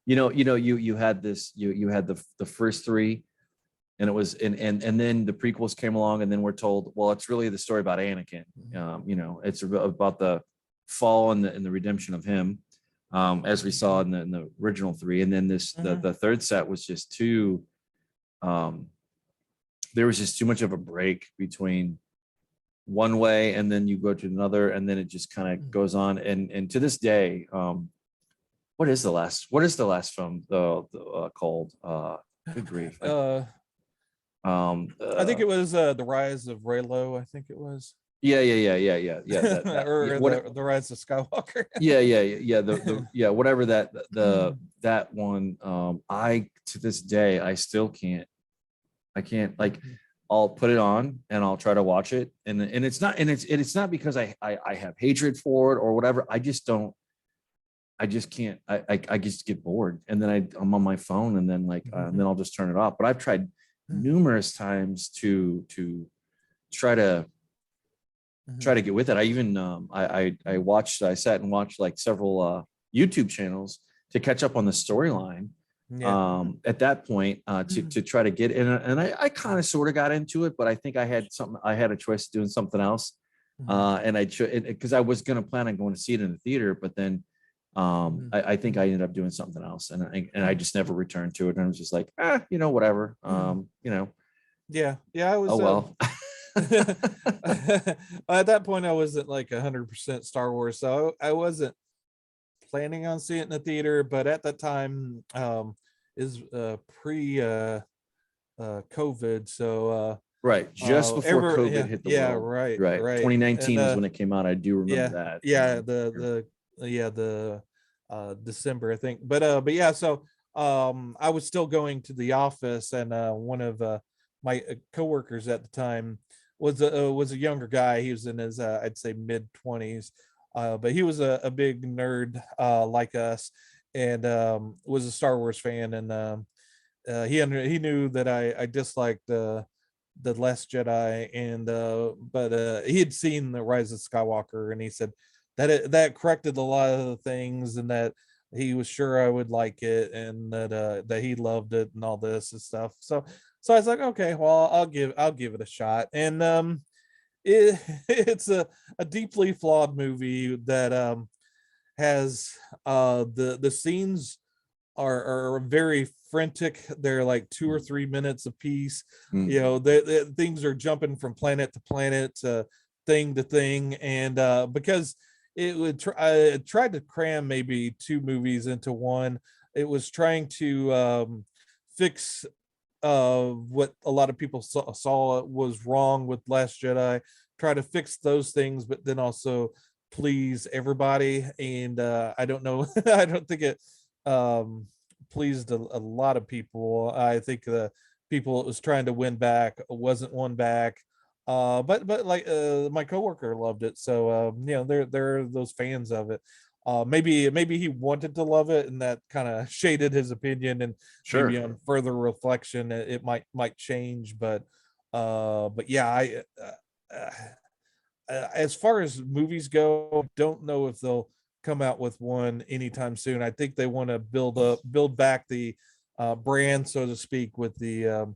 you had this. You had the first three, and it was and then the prequels came along, and then we're told, well, it's really the story about Anakin. It's about the fall and the redemption of him, as we saw in the original three, and then the third set was just too. There was just too much of a break between one way and then you go to another, and then it just kind of goes on. And to this day, what is the last film called? Good grief. I think it was the Rise of Raylo. I think it was. Yeah. Or the Rise of Skywalker. Whatever that one. I to this day I still can't. I can't, like, I'll put it on and I'll try to watch it, and it's not because I have hatred for it or whatever. I just can't. I just get bored, and then I'm on my phone, and then and then I'll just turn it off. But I've tried numerous times to try to get with it. I even I sat and watched like several YouTube channels to catch up on the storyline. At that point, to try to get in, and I kind of sort of got into it, but I think I had a choice of doing something else. And because I was going to plan on going to see it in the theater, but then I think I ended up doing something else, and I just never returned to it. And I was just like, whatever. Yeah, I was. Oh well. At that point, I wasn't like 100% Star Wars, so I wasn't planning on seeing it in the theater. But at that time, is pre COVID, so right, just before COVID hit the world. Right. 2019 was when it came out. I do remember that. The December, I think. But yeah, so I was still going to the office, and one of my coworkers at the time was a younger guy. He was in his I'd say mid-20s, but he was a big nerd like us, and was a Star Wars fan. And he knew that I disliked the Last Jedi, and but he had seen the Rise of Skywalker, and he said that corrected a lot of the things, and that he was sure I would like it, and that he loved it and all this and stuff. So I was like, okay, well, I'll give it a shot. And it's a deeply flawed movie that has the scenes are very frantic. They're like 2 or 3 minutes a piece. The things are jumping from planet to planet, thing to thing, and because it would I tried to cram maybe two movies into one. It was trying to fix what a lot of people saw was wrong with Last Jedi, try to fix those things, but then also please everybody. And I don't know, I don't think it um, pleased a lot of people. I think the people it was trying to win back wasn't won back. But like my coworker loved it, so there are those fans of it. Maybe he wanted to love it, and that kind of shaded his opinion, and maybe Sure. on further reflection it might change. But yeah, uh, as far as movies go, don't know if they'll come out with one anytime soon. I think they want to build back the brand, so to speak, with the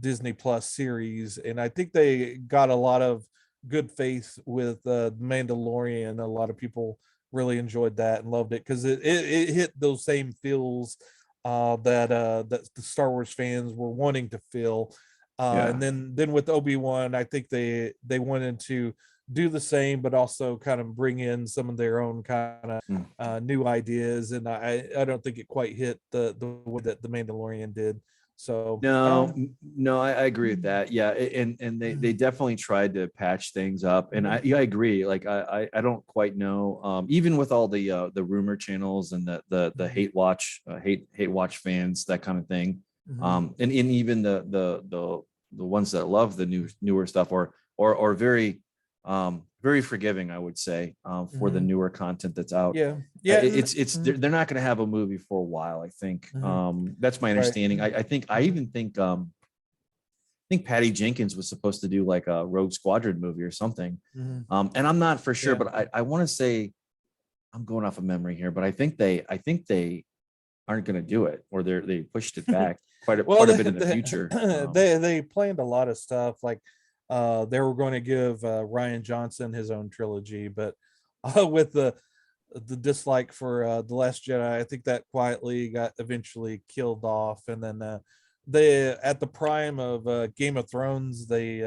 Disney Plus series, and I think they got a lot of good faith with Mandalorian. A lot of people really enjoyed that and loved it because it hit those same feels that the Star Wars fans were wanting to feel. And Yeah. then with Obi-Wan, I think they wanted to do the same, but also kind of bring in some of their own kind of Mm. new ideas. And I don't think it quite hit the way that the Mandalorian did. So No, I agree with that. Yeah, and they definitely tried to patch things up, and I agree. Like I don't quite know. Even with all the rumor channels and the hate watch fans, that kind of thing. And even the ones that love the newer stuff or very forgiving, I would say, for the newer content that's out. yeah, yeah, It's they're not going to have a movie for a while, I think. That's my right. understanding. I even think Patty Jenkins was supposed to do like a Rogue Squadron movie or something. And I'm not for sure, Yeah. but I want to say, I'm going off of memory here, but I think they aren't going to do it, or they pushed it back Well, quite a bit in the future. they planned a lot of stuff. Like they were going to give Ryan Johnson his own trilogy, but with the dislike for the Last Jedi, I think that quietly got eventually killed off. And then they, at the prime of Game of Thrones, they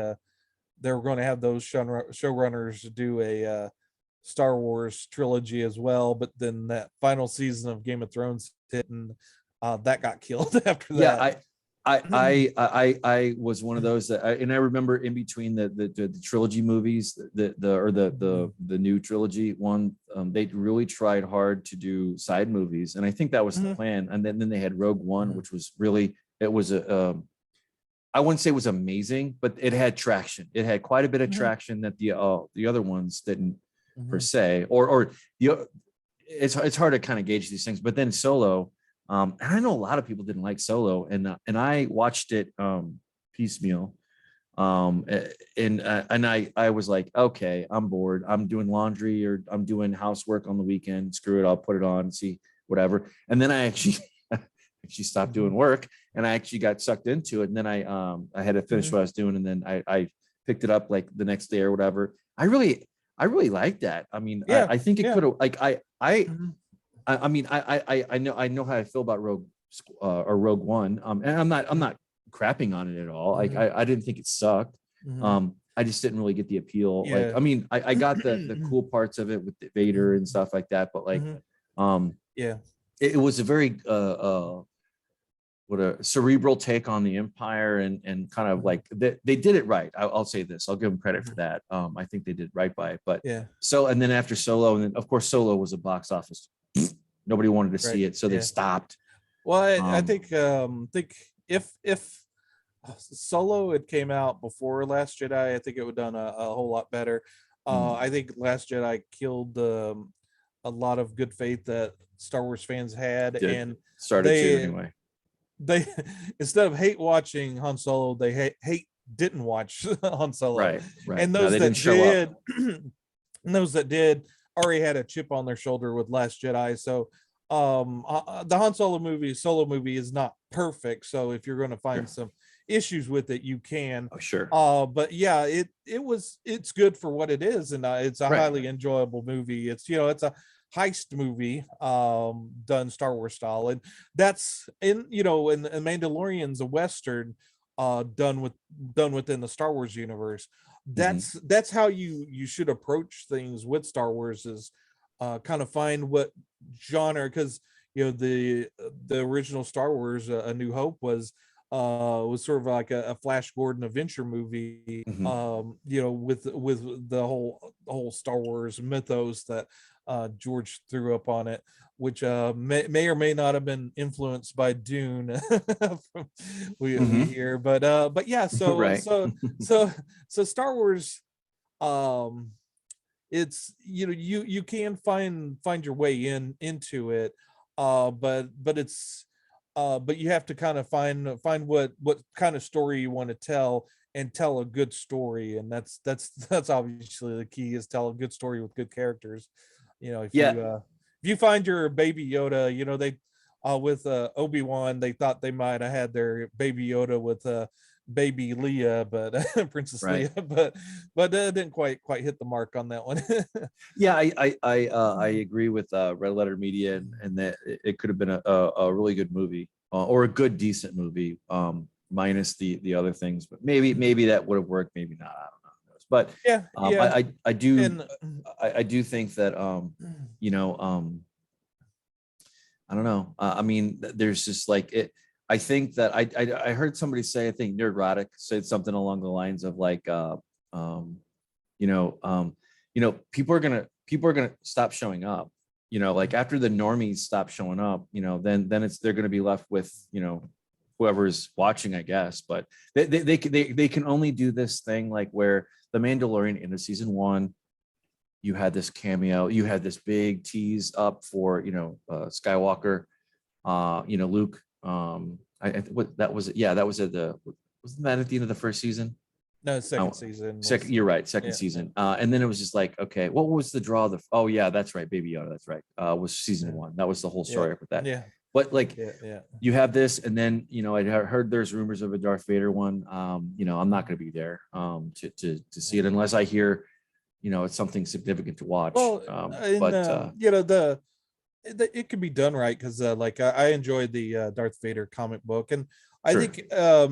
were going to have those showrunners do a Star Wars trilogy as well. But then that final season of Game of Thrones hit, and that got killed after Yeah, that. I was one of those and I remember in between the trilogy movies, the new trilogy one, they really tried hard to do side movies, and I think that was the plan. And then they had Rogue One, which was really, it was I wouldn't say it was amazing, but it had traction. It had quite a bit of traction that the other ones didn't per se, or it's hard to kind of gauge these things. But then Solo. And I know a lot of people didn't like Solo, and I watched it piecemeal, and I was like, okay, I'm bored. I'm doing laundry or I'm doing housework on the weekend. Screw it, I'll put it on and see whatever. And then I actually actually stopped doing work, and I actually got sucked into it. And then I had to finish what I was doing, and then I picked it up like the next day or whatever. I really liked that. I mean, Yeah, I think it yeah. could have like I mean, I know how I feel about Rogue or Rogue One. And I'm not crapping on it at all. Like I didn't think it sucked. I just didn't really get the appeal. Yeah. Like, I mean, I got the cool parts of it with the Vader and stuff like that, but like, Yeah. it was a very what a cerebral take on the Empire, and kind of like they did it right. I'll say this. I'll give them credit for that. I think they did right by it. But Yeah. so, and then after Solo, and then of course Solo was a box office. Nobody wanted to see it, so they stopped. Well, I think if Solo had came out before Last Jedi, I think it would have done a whole lot better. I think Last Jedi killed a lot of good faith that Star Wars fans had, and Started to anyway. They instead of hate watching Han Solo, they hate didn't watch Han Solo. Right. And those that did, and those that did already had a chip on their shoulder with Last Jedi. So the Han Solo movie is not perfect. So if you're going to find some issues with it, you can. Oh, sure. But yeah, it's good for what it is, and it's a highly enjoyable movie. It's it's a heist movie done Star Wars style, and that's in Mandalorian's a Western. done within the Star Wars universe. Mhm. That's how you should approach things with Star Wars, is kind of find what genre, because the original Star Wars, A New Hope, was sort of like a Flash Gordon adventure movie, Mhm. with the whole Star Wars mythos that George threw up on it, which may or may not have been influenced by Dune. from, we Mhm. hear, but yeah, Right. so Star Wars, um it's, you can find your way into it, but you have to kind of find what kind of story you want to tell, and tell a good story, and that's obviously the key, is tell a good story with good characters. If Yeah. you find your baby Yoda, they with Obi-Wan, they thought they might have had their baby Yoda with baby Leia, but Princess Right. Leia, but didn't quite hit the mark on that one. Yeah, I agree with Red Letter Media, and that it could have been a really good movie, or a good decent movie, minus the other things. But maybe that would have worked, maybe not. I don't know. Who knows. But Yeah, yeah, I do think that you know I don't know. I mean, there's just like it. I think that I heard somebody say, I think Nerdrotic said something along the lines of like um, you know um people are gonna stop showing up, like after the normies stop showing up, then they're gonna be left with whoever's watching, I guess. But they can only do this thing, like where the Mandalorian in the season one, you had this cameo, you had this big tease up for Skywalker, Luke. What that was, yeah, that was at the wasn't that at the end of the first season? no, second Oh, season second, was, you're right, second yeah, season. And then it was just like, okay, what was the draw? Oh yeah, that's right, Baby Yoda, that's right. Was season yeah, one. That was the whole yeah, story with that. yeah, But like, yeah, yeah. you have this, and then I heard there's rumors of a Darth Vader one. I'm not going to be there to see it unless I hear it's something significant to watch. Well, and But it can be done right, because like I enjoyed the Darth Vader comic book, and I sure. think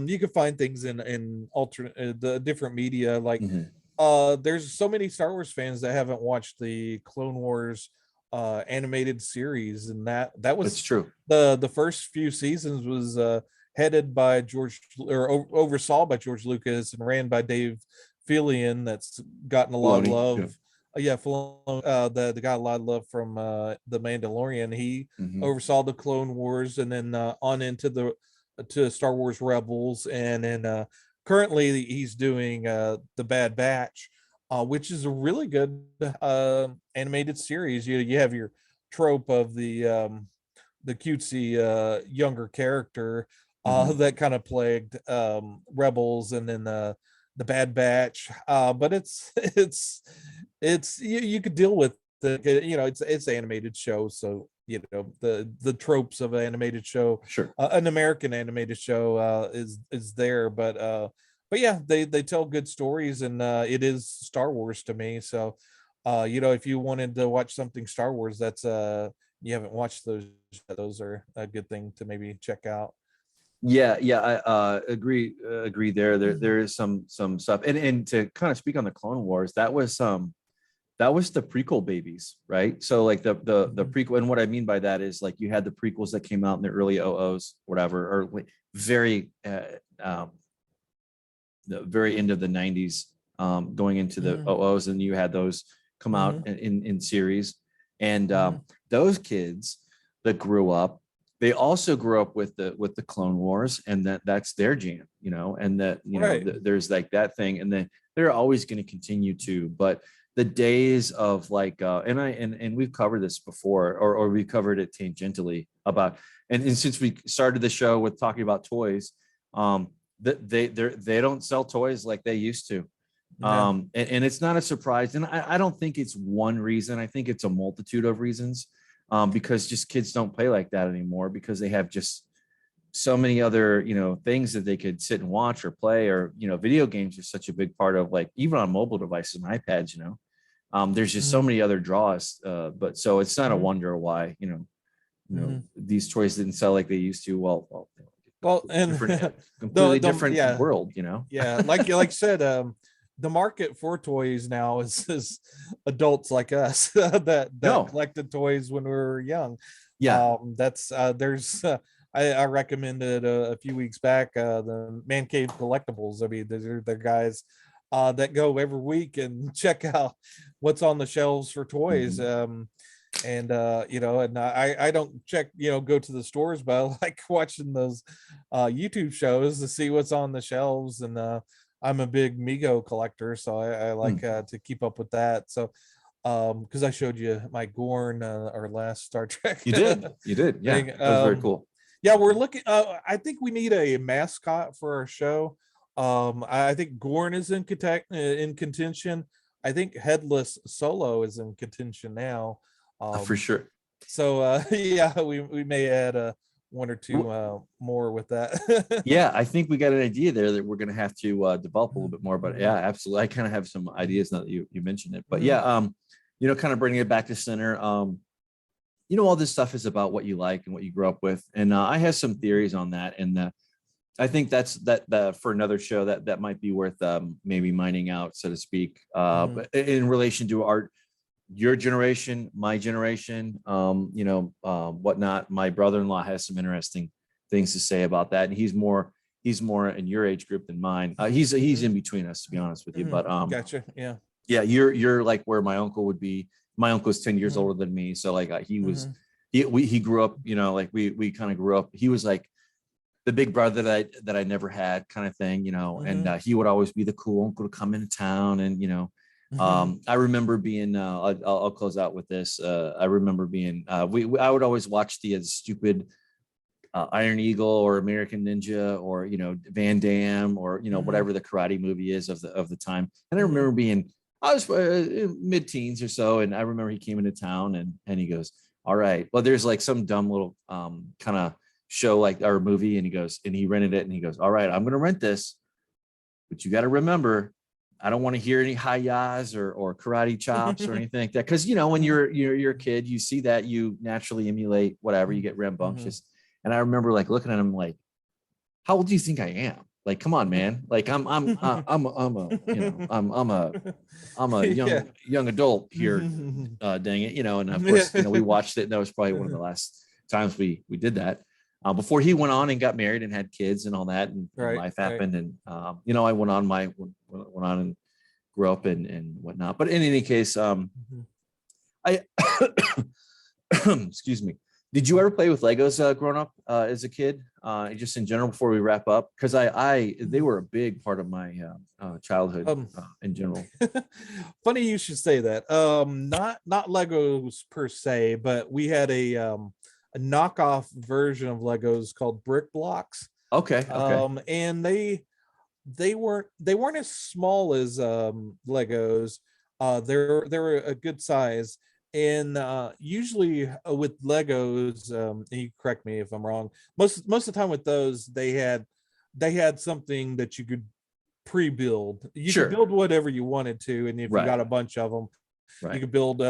you can find things in alternate the different media. Like Mhm. there's so many Star Wars fans that haven't watched the Clone Wars animated series, and that It's was true. the first few seasons was headed by George, or oversaw by George Lucas, and ran by Dave Fillion. That's gotten a lot of Baloney. Yeah. love. Yeah, Filoni, the got a lot of love from the Mandalorian. He Mhm. oversaw the Clone Wars, and then on into the to Star Wars Rebels, and then currently he's doing the Bad Batch, which is a really good animated series. You have your trope of the cutesy younger character Mhm. that kind of plagued Rebels, and then the Bad Batch. But it's you could deal with it's animated show, so the tropes of an animated show, Sure. an American animated show, is there, but yeah, they tell good stories, and it is Star Wars to me. So if you wanted to watch something Star Wars, that's you haven't watched those are a good thing to maybe check out. Yeah, yeah, I agree there. There is some stuff. And to kind of speak on the Clone Wars, that was the prequel babies, right? So like the Mhm. prequel, and what I mean by that is like you had the prequels that came out in the early OOs, whatever, or like very the very end of the 90s, going into the Mhm. OOs, and you had those come out Mhm. in series. And Mhm. those kids that grew up, they also grew up with the Clone Wars, and that's their jam, and that Right. there's like that thing, and then they're always going to continue to. But the days of like and we've covered this before, or we covered it tangentially about, and since we started the show with talking about toys, um that they don't sell toys like they used to. No. And it's not a surprise, and I don't think it's one reason. I think it's a multitude of reasons, because just kids don't play like that anymore, because they have just so many other things that they could sit and watch or play, or video games are such a big part of, like, even on mobile devices and iPads. There's just so Mhm. many other draws, but so it's not a Mhm. wonder why Mhm. these toys didn't sell like they used to. Well, Well, and different, completely different yeah, world, you know. yeah, like you said, the market for toys now is adults like us that No, collected toys when we were young. yeah, That's there's I recommended a few weeks back the Man Cave Collectibles. I mean, they're guys that go every week and check out what's on the shelves for toys. mhm. And and I don't check, go to the stores, but I like watching those YouTube shows to see what's on the shelves. And I'm a big Mego collector, so I like Hmm. to keep up with that. So because I showed you my Gorn, our last Star Trek You did, yeah, thing. that was very cool. Yeah, we're looking. I think we need a mascot for our show. I think Gorn is in contention. I think Headless Solo is in contention now. For Um, sure. so yeah, we may add one or two Well, more with that. yeah, I think we got an idea there that we're going to have to develop a little bit more. But yeah, absolutely, I kind of have some ideas now that you mentioned it. But Mhm. yeah, kind of bringing it back to center. All this stuff is about what you like and what you grew up with, and I have some theories on that. And I think that for another show that might be worth maybe mining out, so to speak. Mhm. But in relation to your generation, my generation, whatnot. My brother-in-law has some interesting things to say about that, and he's more in your age group than mine. He's in between us, to be honest with you. Mhm. But Gotcha. Yeah. yeah, you're like where my uncle would be. My uncle is 10 years Mhm. older than me, so like Mhm. he grew up, like we kind of grew up. He was like the big brother that I never had, kind of thing, and Mhm. he would always be the cool uncle to come into town. And Mhm. I remember being I'll close out with this. I remember being I would always watch the stupid Iron Eagle or American Ninja, or Van Damme, or Mhm. whatever the karate movie is of the time. And I Mhm. remember I was mid-teens or so, and I remember he came into town, and he goes, "All right, well, there's like some dumb little kind of show, like, or movie," and he rented it, and he goes, "All right, I'm going to rent this, but you got to remember, I don't want to hear any hi-yas or karate chops or anything like that." Because when Mhm. you're a kid, you see that, you naturally emulate whatever, you get Mhm. rambunctious. And I remember like looking at him like, "How old do you think I am? Like, come on, man! Like, I'm a Yeah. young adult here, Mhm. dang it, And of course, Yeah. we watched it, and that was probably one of the last times we did that. Before he went on and got married and had kids and all that, and Right, life right. happened, and I went on and grew up and whatnot. But in any case, Mhm. I excuse me. Did you ever play with Legos growing up as a kid? Just in general, before we wrap up, because they were a big part of my childhood Um, in general. funny you should say that. Not Legos per se, but we had a knockoff version of Legos called Brick Blocks. Okay, okay, And they weren't as small as Legos. They were a good size. And usually with Legos, and you correct me if I'm wrong. Most of the time with those, they had something that you could pre-build. You could sure, build whatever you wanted to, and if you right, got a bunch of them, you right, could build.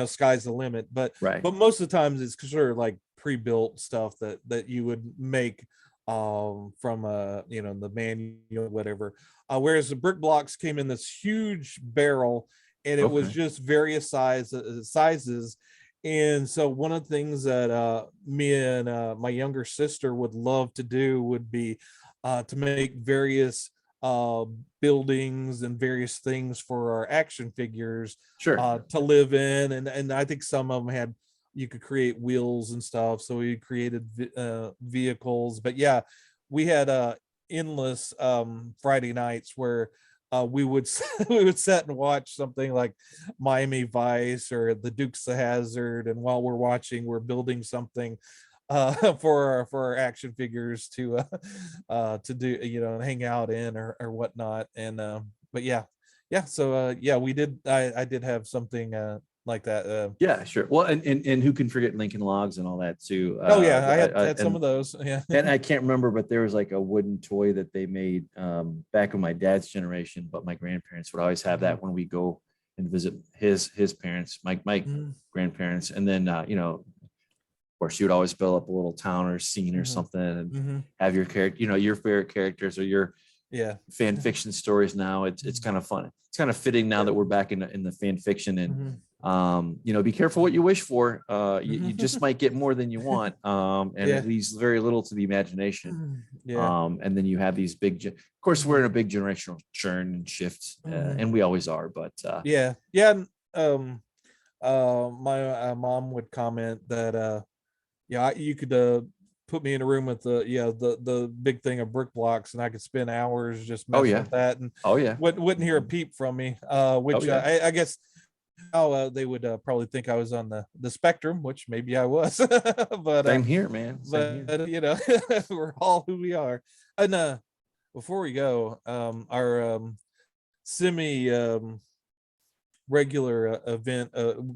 Sky's the limit. But right, most of the times it's sort of like pre-built stuff that you would make from the manual, whatever. Whereas the brick blocks came in this huge barrel, and it was okay, just various sizes. And so one of the things that me and my younger sister would love to do would be to make various uh, buildings and various things for our action figures sure, to live in. And I think some of them had, you could create wheels and stuff. So we created vehicles. But yeah, we had endless Friday nights where we would we would sit and watch something like Miami Vice or the Dukes of Hazard, and while we're watching, we're building something for our action figures to do, hang out in or whatnot. And but yeah, so yeah, we did. I did have something like that. yeah, sure. Well, and who can forget Lincoln Logs and all that too? Oh yeah, I had some of those. Yeah. And I can't remember, but there was like a wooden toy that they made back in my dad's generation. But my grandparents would always have Mhm. that when we go and visit his parents, my Mhm. grandparents, and then Of course, you would always build up a little town or scene or something, and have your character, your favorite characters or your fan fiction stories. Now it's kind of fun. It's kind of fitting now that we're back in the fan fiction, and be careful what you wish for. You just might get more than you want, and it leaves very little to the imagination. And then you have these big, of course, we're in a big generational churn and shift, and we always are. But my mom would comment that you could put me in a room with the big thing of brick blocks, and I could spend hours just messing with that, and wouldn't hear a peep from me, which I guess now they would probably think I was on the spectrum, which maybe I was. But same here, man. We're all who we are. And before we go, our semi regular event,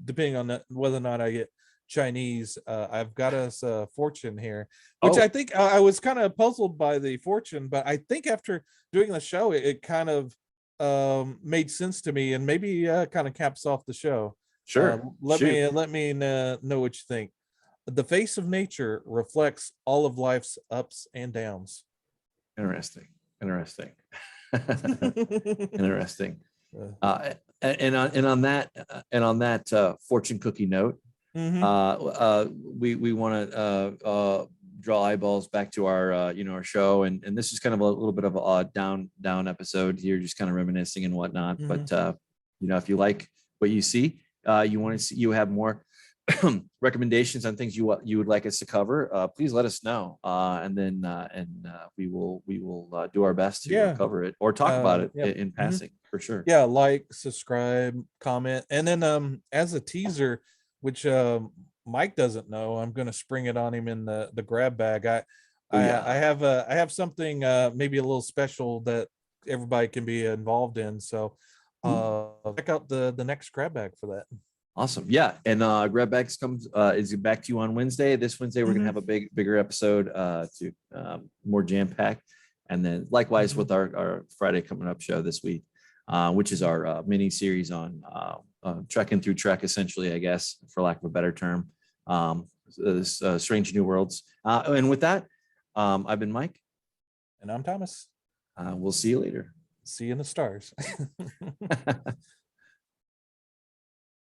depending on whether or not I get Chinese, I've got us a fortune here, which I think I was kind of puzzled by the fortune, but I think after doing the show, it kind of made sense to me, and maybe kind of caps off the show. Let me know what you think. The face of nature reflects all of life's ups and downs. Interesting. Interesting. And on that fortune cookie note, we want to draw eyeballs back to our our show, and this is kind of a little bit of a down episode here, just kind of reminiscing and whatnot. But if you like what you see, you want to see, you have more recommendations on things you would like us to cover, please let us know, and then we will do our best to cover it or talk about it in passing, for sure. Like, subscribe, comment, and then as a teaser, which Mike doesn't know, I'm going to spring it on him in the grab bag. I have something maybe a little special that everybody can be involved in, so check out the next grab bag for that. Awesome. Yeah. And grab bags is back to you on Wednesday. This Wednesday we're gonna have a bigger episode, to more jam-packed, and then likewise with our Friday coming up show this week, which is our mini series on trekking through Trek, essentially, I guess, for lack of a better term, Strange New Worlds. And with that, I've been Mike, and I'm Thomas. We'll see you later. See you in the stars.